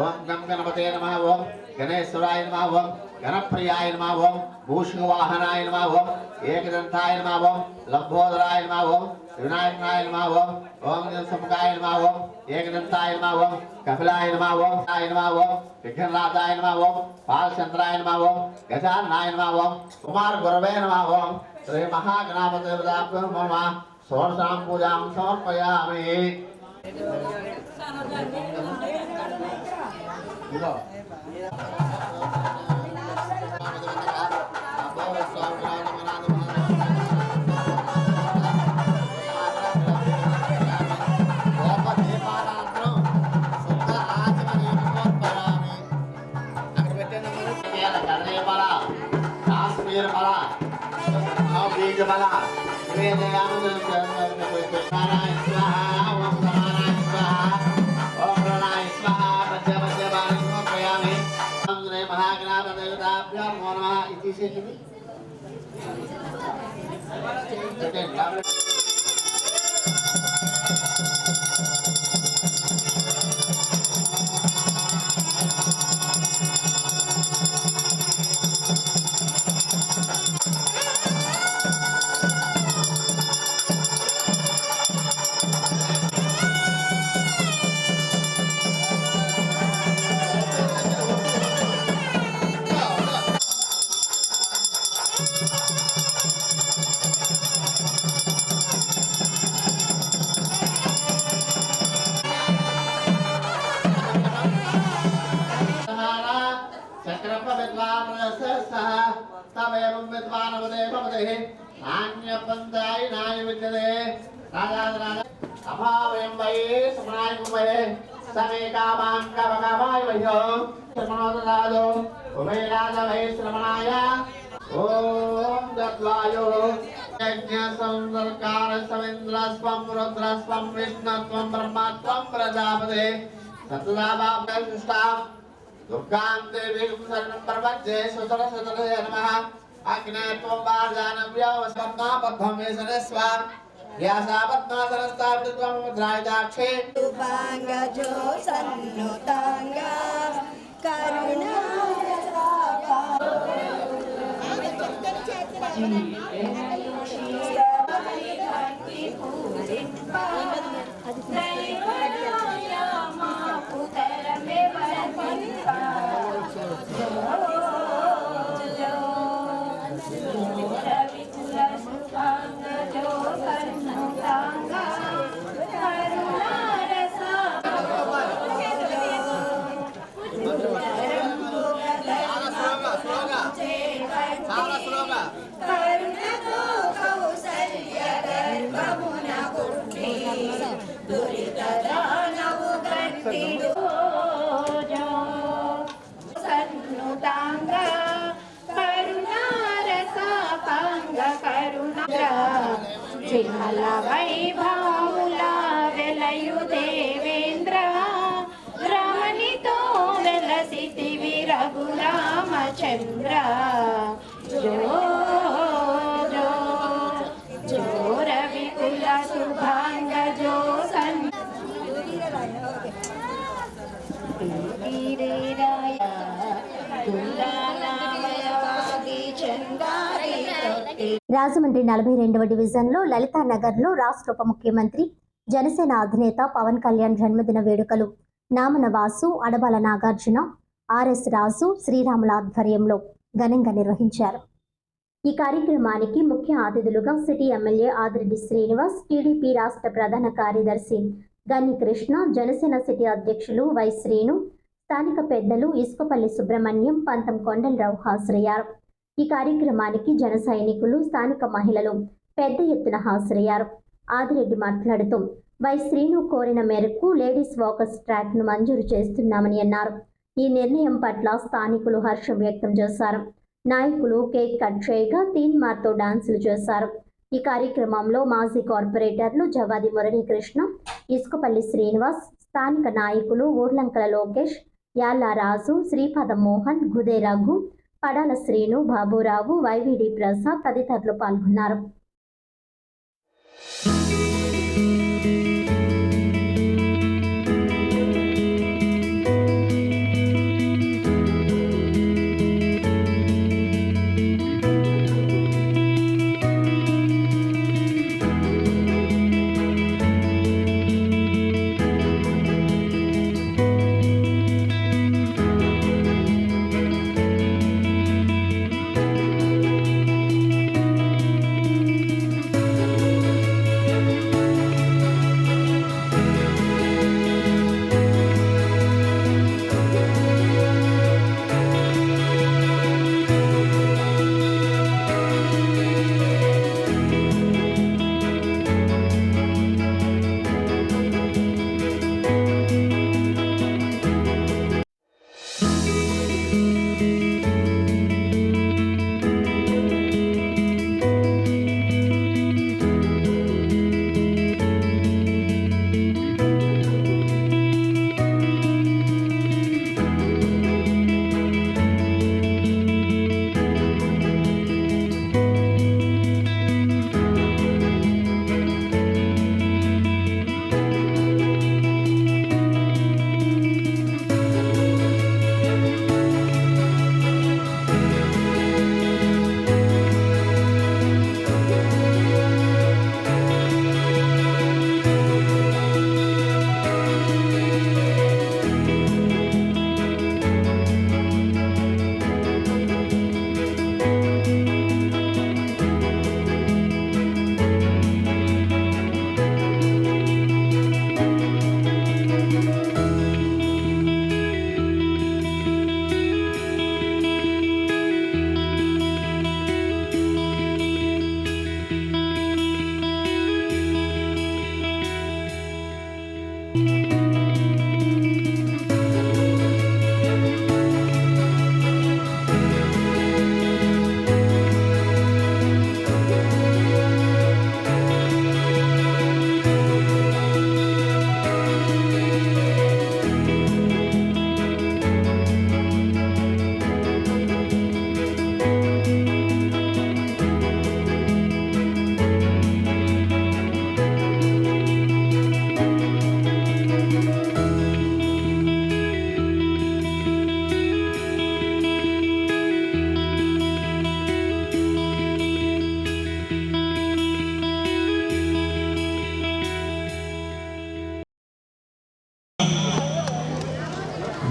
ఓం గం గణపతే నమః. ఓం గణేశ్వరాయ నమః. ఓం గణప్రియాయ నమః. ఓం భూషికవాహనాయ నమః. ఓం ఏకదంతాయ నమః. ఓం లంబోదరాయ నమః. ఓం వినాయకాయ నమః. ఓం ఓం జనసముఖాయ నమః. ఓం ఏకదంతాయ నమః. ఓం కపిలాయ నమః. ఓం ఆయ నమః. ఓం విఘ్నరాజాయ నమః. ఓం పాలచంద్రాయ నమః. ఓం గజాననాయ నమః. ఓం కుమార గురవే నమః. ఓం శ్రీ మహాగణాపతిభ్యో నమః. షోడశాం పూజాం సమర్పయామి. ఓం దత్వాయో యజ్ఞ సంసర్కార సవేంద్రస్వం రుద్రస్వం విష్ణుత్వం బ్రహ్మత్వం ప్రజాపతే సతదాభావం దుర్గాం దేవీం శరణం ప్రపద్యే సుతర సుతరే నమః. అగ్నే త్వం వార్జానవ్యో వసంతాపద్ధం వేసనస్వ వ్యాసాపద్మాసనస్తాప్తిత్వం ముద్రాయిదాక్షే శుభాంగజో సన్నుతాంగ కరుణా చిన్మల వైభావుల వెలయు దేవేంద్ర రమణితో వెలసితివి రఘురామచంద్ర జో జో జో రవికుల శుభాంగ జో తులాలమయవాగి చందారి తొట్టి. రాజమండ్రి 42వ డివిజన్లో లలితానగర్లో రాష్ట్ర ఉప ముఖ్యమంత్రి జనసేన అధినేత పవన్ కళ్యాణ్ జన్మదిన వేడుకలు నామన వాసు, అడబాల నాగార్జున, ఆర్ఎస్ రాజు, శ్రీరాముల ఆధ్వర్యంలో ఘనంగా నిర్వహించారు. ఈ కార్యక్రమానికి ముఖ్య అతిథులుగా city MLA Adireddy Srinivas, TDP రాష్ట్ర ప్రధాన కార్యదర్శి గన్ని కృష్ణ, జనసేన సిటీ అధ్యక్షులు వై శ్రీను, స్థానిక పెద్దలు ఇసుకపల్లి సుబ్రహ్మణ్యం, పంతం కొండలరావు హాజరయ్యారు. ఈ కార్యక్రమానికి జన సైనికులు, స్థానిక మహిళలు పెద్ద ఎత్తున హాజరయ్యారు. ఆదిరెడ్డి మాట్లాడుతూ వై శ్రీను కోరిన మేరకు లేడీస్ వాకర్స్ ట్రాక్ను మంజూరు చేస్తున్నామని అన్నారు. ఈ నిర్ణయం పట్ల స్థానికులు హర్షం వ్యక్తం చేశారు. నాయకులు కేక్ కట్ చేయగా తీన్మార్తో డాన్సులు చేశారు. ఈ కార్యక్రమంలో మాజీ కార్పొరేటర్లు జవాది మురళీకృష్ణ, ఇసుకపల్లి శ్రీనివాస్, స్థానిక నాయకులు ఊర్లంకల లోకేష్, యాళ్ల రాజు, శ్రీపాద మోహన్, గుదే రఘు, పడాల శ్రీను, బాబురావు, వైవిడి ప్రసాద్ తదితరులు పాల్గొన్నారు.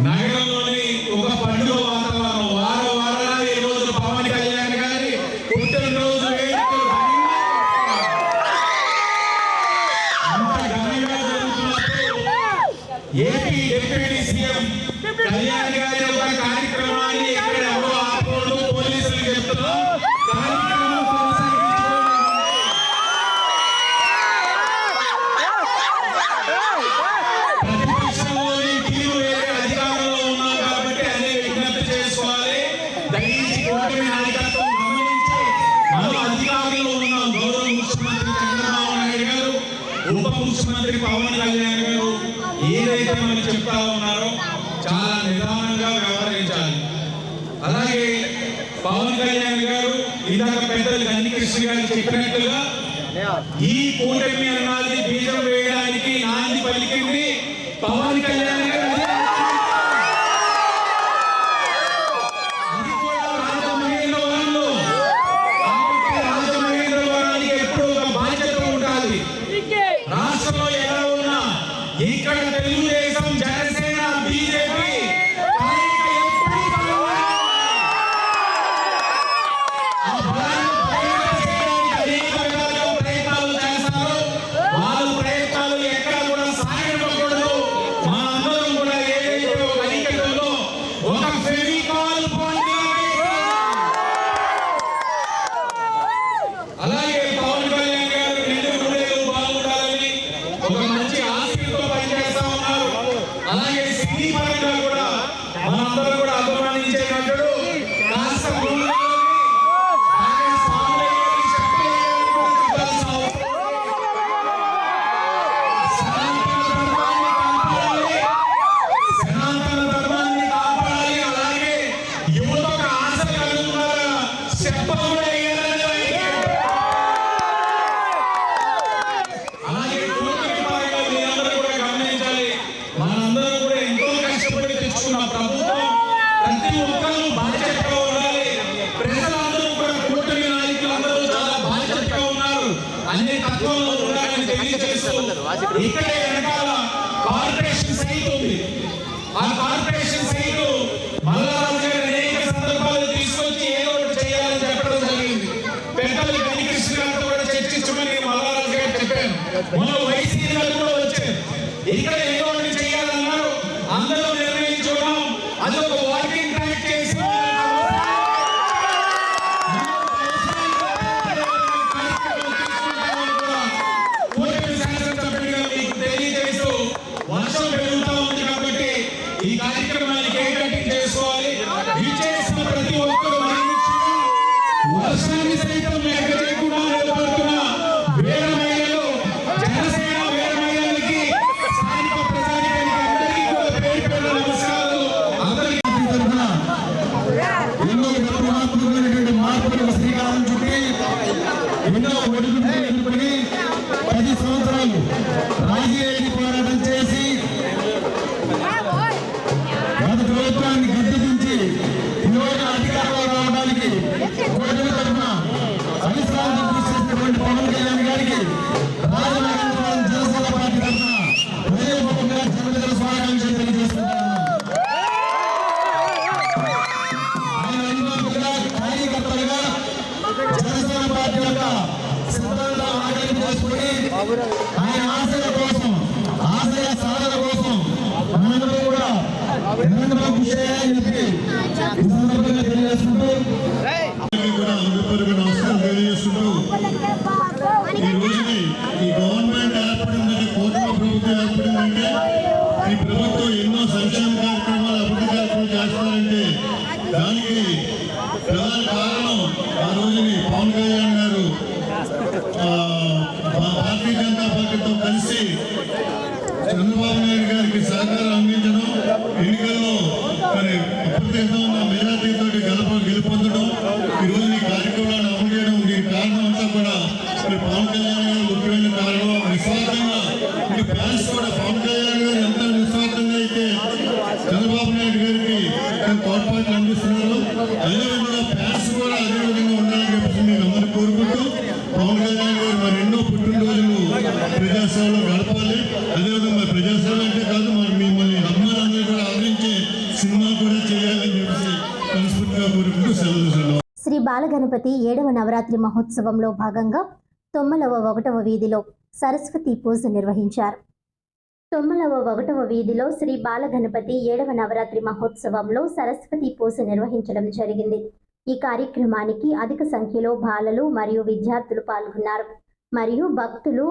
నగరంలోని ఒక పండుగ వాతావరణం వారాల ఈ రోజు పవన్ కళ్యాణ్ గారి పుట్టినరోజు వేడుకలు అంత ఘనంగా జరుగుతున్నప్పుడు ఏపీ డిప్యూటీ సీఎం కళ్యాణ్ గారి ఒక కార్యక్రమాన్ని ఇక్కడ ఎవరు ఆపకూడదు, పోలీసులు చెప్తున్నారు. కార్యక్రమం ప్రతిపక్షంలోని తీరు వేరే అధికారంలో ఉన్నాం కాబట్టి అనే విజ్ఞప్తి చేసుకోవాలి. దయచేసి కూటమి నాయకత్వం గమనించి మనం అధికారంలో ఉన్నాం. గౌరవ ముఖ్యమంత్రి చంద్రబాబు నాయుడు గారు, ఉప ముఖ్యమంత్రి పవన్ కళ్యాణ్ గారు ఏదైతే మనం చెప్తా ఉన్నారో చాలా నిదానంగా వ్యవహరించాలి. అలాగే పవన్ కళ్యాణ్ గారు ఇందాక పెద్దలు గన్ని కృష్ణ గారు చెప్పినట్లుగా ఈ కూటమి అన్నది బీజం వేయడానికి నాంది పలికింది పవన్ కళ్యాణ్ గారు. కార్యక్రమంలో ఉండాలని తెలియజేస్తూ ఇక్కడే వెనకాల కార్పొరేషన్ సైట్ ఉంది. ఆ కార్పొరేషన్ సైట్ మల్లారాజు గారు అనేక సందర్భాలు తీసుకొచ్చి ఏదో ఒకటి చేయాలని చెప్పడం జరిగింది. పెద్దలు గణికృష్ణ గారితో కూడా చర్చించమని మల్లారాజు గారు చెప్పాను. మొన్న వైసీపీ గారు కూడా వచ్చారు. ఇక్కడ ఏదో ఒకటి చేయాలన్నారు. అందరూ నిర్ణయించుకున్నాం. అదొక వాకింగ్ ట్రాక్ చేసి వర్షం పెరుగుతూ ఉంది కాబట్టి ఈ కార్యక్రమానికి కేక్ కటింగ్ చేసుకోవాలి. విచ్చేసిన ప్రతి ఒక్కరు వర్షాన్ని సైతం లెక్క చేయకుండా నిలబడుతున్న వేల మహిళలు, జనసేన వేల మహిళలకి, స్థానిక ప్రజానికానికి అందరికీ కూడా పేరు పేరు నమస్కారాలు. అందరికీ ఎన్నో విప్లవాత్మకమైనటువంటి మార్పులకు శ్రీకారం చుట్టి ఎన్నో ఒడిదుడుకులు ఎదుర్కొని 10 సంవత్సరాలు రాజకీయ పోరాటం చేసి గత ప్రభుత్వాన్ని గద్దెదించి ఈరోజు అధికారంలో రావడానికి కూటమి తరఫున అవిశ్రాంతి కృషి చేసినటువంటి పవన్ కళ్యాణ్ గారికి రాజనగరం జనసేన పార్టీ తరఫున హృదయపూర్వకంగా జన్మదిన శుభాకాంక్షలు తెలియజేస్తున్నాను. ఆయన అభిమానులుగా, కార్యకర్తలుగా జనసేన పార్టీ యొక్క సిద్ధాంతాలను ఆకలింపు చేసుకుని ఆయన ఆశయ కోసం, ఆశయ సాధన కోసం మనందరూ కూడా నిరంతరం కృషి చేయాలని చెప్పి ఈ సందర్భంగా తెలియజేసుకుంటూ నమస్కారం తెలియజేస్తుంటూ ఈ రోజుని ఈ గవర్నమెంట్ ఏర్పడిందంటే, కోట్ల ప్రభుత్వం ఏర్పడిందంటే ఈ ప్రభుత్వం ఎన్నో సంక్షేమ కార్యక్రమాలు, అభివృద్ధి కార్యక్రమాలు చేస్తారంటే దానికి ప్రధాన కారణం ఆ రోజుని పవన్ కళ్యాణ్ గారు భారతీయ జనతా పార్టీతో కలిసి చంద్రబాబు నాయుడు గారికి సహకారం అందించడం, ఎన్నికల్లో మరి అప్రతిహతంగా మెజార్టీతో గెలుపొందడం, ఈరోజు ఈ కార్యక్రమాలను అమలు చేయడం, దీని కారణం అంతా కూడా మరి పవన్ కళ్యాణ్ గారు ముఖ్యమైన కారణం. నిస్వార్థంగా అంటే ఫ్యాన్స్ కూడా పవన్ కళ్యాణ్ గారు ఎంత నిస్వార్థంగా అయితే చంద్రబాబు నాయుడు గారికి తోడ్పాట్లు అందిస్తున్నారు, అదేవిధంగా ఫ్యాన్స్ కూడా అదేవిధంగా ఉండాలని చెప్పేసి మీరు అందరూ కోరుకుంటూ పవన్ కళ్యాణ్ గారు మరి ఎన్నో పుట్టినరోజులు ప్రజాసేవలో గడపాలి. అదేవిధంగా ప్రజాసేవ అంటే కాదు, మరి మిమ్మల్ని అభిమానులందరూ కూడా ఆదరించే సినిమాలు కూడా చేయాలని చెప్పేసి మనస్ఫూర్తిగా కోరుకుంటూ సెలవు. శ్రీ బాలగణపతి 7వ నవరాత్రి మహోత్సవంలో భాగంగా తొమ్మలవ 1వ వీధిలో సరస్వతి పూజ నిర్వహించారు. తొమ్మలవ 1వ వీధిలో శ్రీ బాలగణపతి 7వ నవరాత్రి మహోత్సవంలో సరస్వతి పూజ నిర్వహించడం జరిగింది. ఈ కార్యక్రమానికి అధిక సంఖ్యలో బాలలు మరియు విద్యార్థులు పాల్గొన్నారు. మరియు భక్తులు,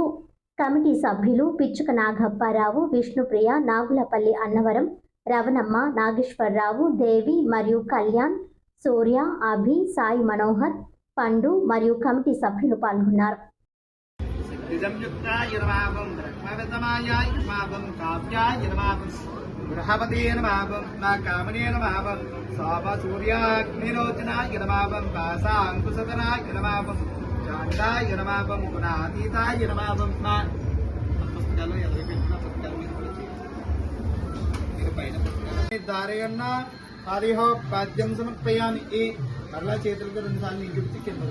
కమిటీ సభ్యులు పిచ్చుక నాగప్పారావు, విష్ణుప్రియ, నాగులపల్లి అన్నవరం, రవణమ్మ, నాగేశ్వరరావు, దేవి మరియు కళ్యాణ్, సూర్య, అభి, సాయి మనోహర్, పండు మరియు కమిటీ సభ్యులు పాల్గొన్నారు. పాద్యం సమర్పయామి. మరలా చేతులతో 2 సార్లు నీకు చూపించి కింద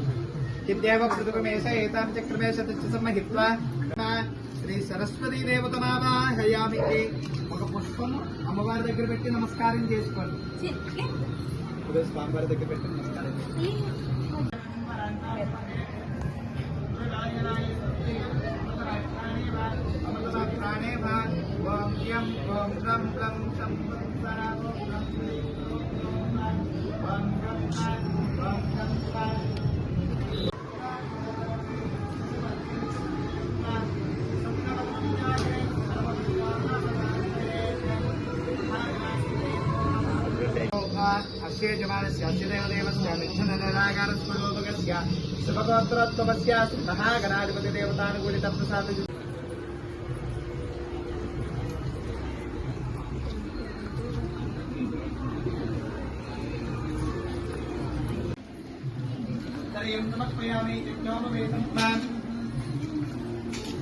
కిందేవ పృథుకమేష ఏతాం చక్రమేష సమ్మహిత్వా శ్రీ సరస్వతీ దేవతమావాహయామి. ఒక పుష్పం అమ్మవారి దగ్గర పెట్టి నమస్కారం చేసుకోండి. స్వామివారి దగ్గర పెట్టి నమస్కారం చేసుకోండి. మహాగణాధిపతి ప్రసాద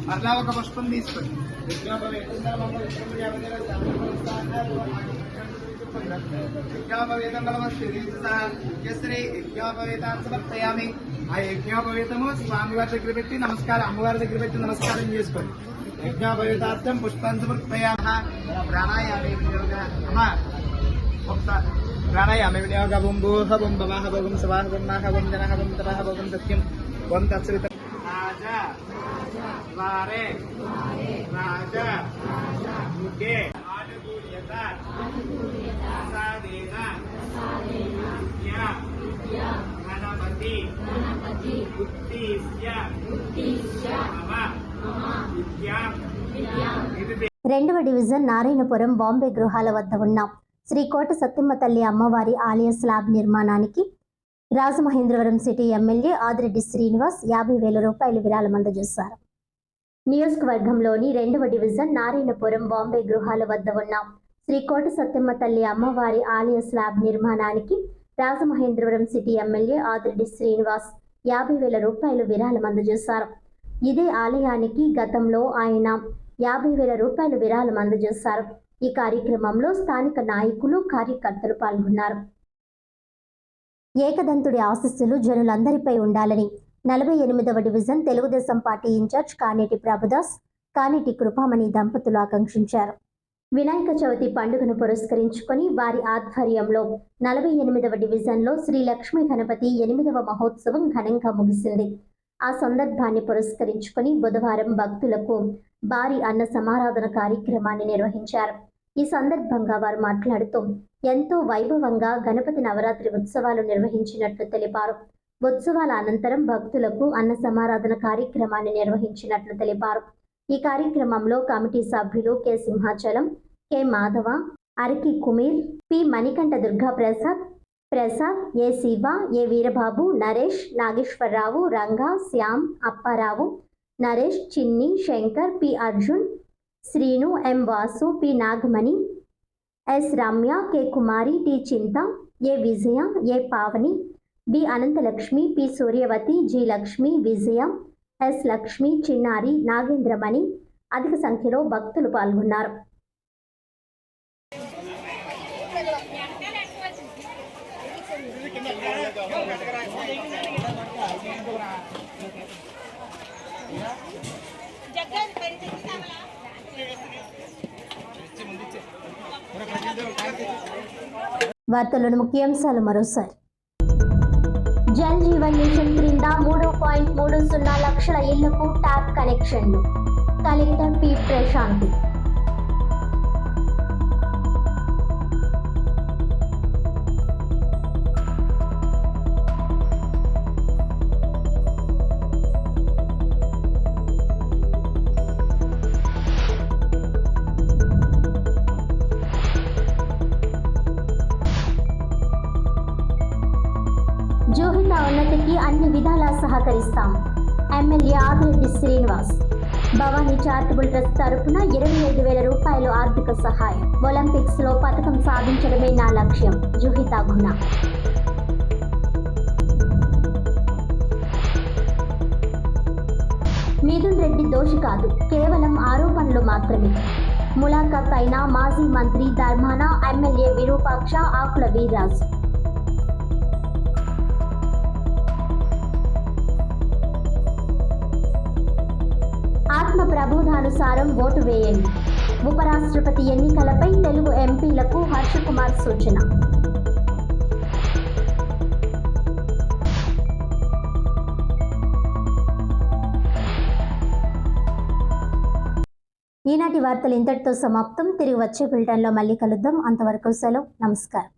మరలా ఒక పుష్పం తీసుకోండి. విజ్ఞాపవేతం సమర్పయామి. ఆ యజ్ఞోపవీతము స్వామివారి దగ్గర పెట్టి నమస్కారం, అమ్మవారి దగ్గర పెట్టి నమస్కారం చేసుకోండి. యజ్ఞోపవీతార్థం పుష్పాన్ని సమర్పయామః. ప్రాణాయామే వినియోగ అమ్మా ఒకసారి ప్రాణాయామే వినియోగ ఓం భూః ఓం భవః ఓం స్వాహ ఓం నాహ ఓం జనః ఓం తపః ఓం సత్యం ఓం తత్సవిత. రాజా వారే రాజా ముఖే ఆనుకూల్యత ప్రసాదేన విద్య గణపతి ఉత్తీస్య మమ విద్యాం నిధిదే. 2వ డివిజన్ నారాయణపురం బాంబే గృహాల వద్ద ఉన్న శ్రీ కోట సత్యమ్మ తల్లి అమ్మవారి ఆలయ స్లాబ్ నిర్మాణానికి రాజమహేంద్రవరం సిటీ ఎమ్మెల్యే ఆదిరెడ్డి శ్రీనివాస్ 50,000 రూపాయలు విరాళం అందజేశారు. నియోజకవర్గంలోని 2వ డివిజన్ నారాయణపురం బాంబే గృహాల వద్ద ఉన్న శ్రీ కోట సత్యమ్మ తల్లి అమ్మవారి ఆలయ స్లాబ్ నిర్మాణానికి రాజమహేంద్రవరం సిటీ ఎమ్మెల్యే ఆదిరెడ్డి శ్రీనివాస్ 50,000 రూపాయలు విరాళం అందజేశారు. ఇదే ఆలయానికి గతంలో ఆయన 50,000 రూపాయలు విరాళం అందజేశారు. ఈ కార్యక్రమంలో స్థానిక నాయకులు, కార్యకర్తలు పాల్గొన్నారు. ఏకదంతుడి ఆశీస్సులు జనులందరిపై ఉండాలని 48వ division Telugu Desam party incharge Kaneti Prabhudas, Kaneti Krupamani దంపతులు ఆకాంక్షించారు. వినాయక చవితి పండుగను పురస్కరించుకొని వారి ఆధ్వర్యంలో 48వ డివిజన్లో శ్రీ లక్ష్మీ గణపతి 8వ మహోత్సవం ఘనంగా ముగిసింది. ఆ సందర్భాన్ని పురస్కరించుకొని బుధవారం భక్తులకు భారీ అన్న సమారాధన కార్యక్రమాన్ని నిర్వహించారు. ఈ సందర్భంగా వారు మాట్లాడుతూ ఎంతో వైభవంగా గణపతి నవరాత్రి ఉత్సవాలు నిర్వహించినట్లు తెలిపారు. ఉత్సవాల అనంతరం భక్తులకు అన్న సమారాధన కార్యక్రమాన్ని నిర్వహించినట్లు తెలిపారు. ఈ కార్యక్రమంలో కమిటీ సభ్యులు K Simhachalam, K Madhava, Araki Kumir, P Manikanta Durga Prasad, A Siva, A Veerababu, Naresh, Nageswara Rao, Ranga, Shyam, Appa Rao, Naresh, Chinni, Shankar, P Arjun, Srinu, M Vasu, P Nagamani, S Ramya, K Kumari, T Chinta, A Vijaya, A Pavani, D Anantalakshmi, P Suryavathi, G Lakshmi, Vijaya, S Lakshmi, Chinnari, Nagendramani అధిక సంఖ్యలో భక్తులు పాల్గొన్నారు. వార్తల్లోని ముఖ్యాంశాలు మరోసారి. జల్ జీవన్ మిషన్ క్రింద 3.30 లక్షల ఇళ్లకు ట్యాప్ కనెక్షన్లు. Collector P Prashanti. జోహిత ఉన్నతికి అన్ని విధాలా సహకరిస్తాం. MLA Adireddy Srinivas. Bhavani charitable trust తరఫున 25,000 రూపాయలు ఆర్థిక సహాయం. ఒలింపిక్స్ లో పథకం సాధించడమే నా లక్ష్యం. జోహిత గుణ. మిథున్ రెడ్డి దోషి కాదు, కేవలం ఆరోపణలు మాత్రమే. ములాఖాత్ అయిన మాజీ మంత్రి ధర్మాన ఎమ్మెల్యే విరూపాక్ష, ఆకుల వీర్రాజు. ఆత్మ ప్రబోధానుసారం ఓటు వేయండి. ఉపరాష్ట్రపతి ఎన్నికలపై తెలుగు ఎంపీలకు హర్షకుమార్ సూచన. ఈనాటి వార్తలు ఇంతటితో సమాప్తం. తిరిగి వచ్చే బులెటిన్లో మళ్ళీ కలుద్దాం. అంతవరకు సెలవు. నమస్కారం.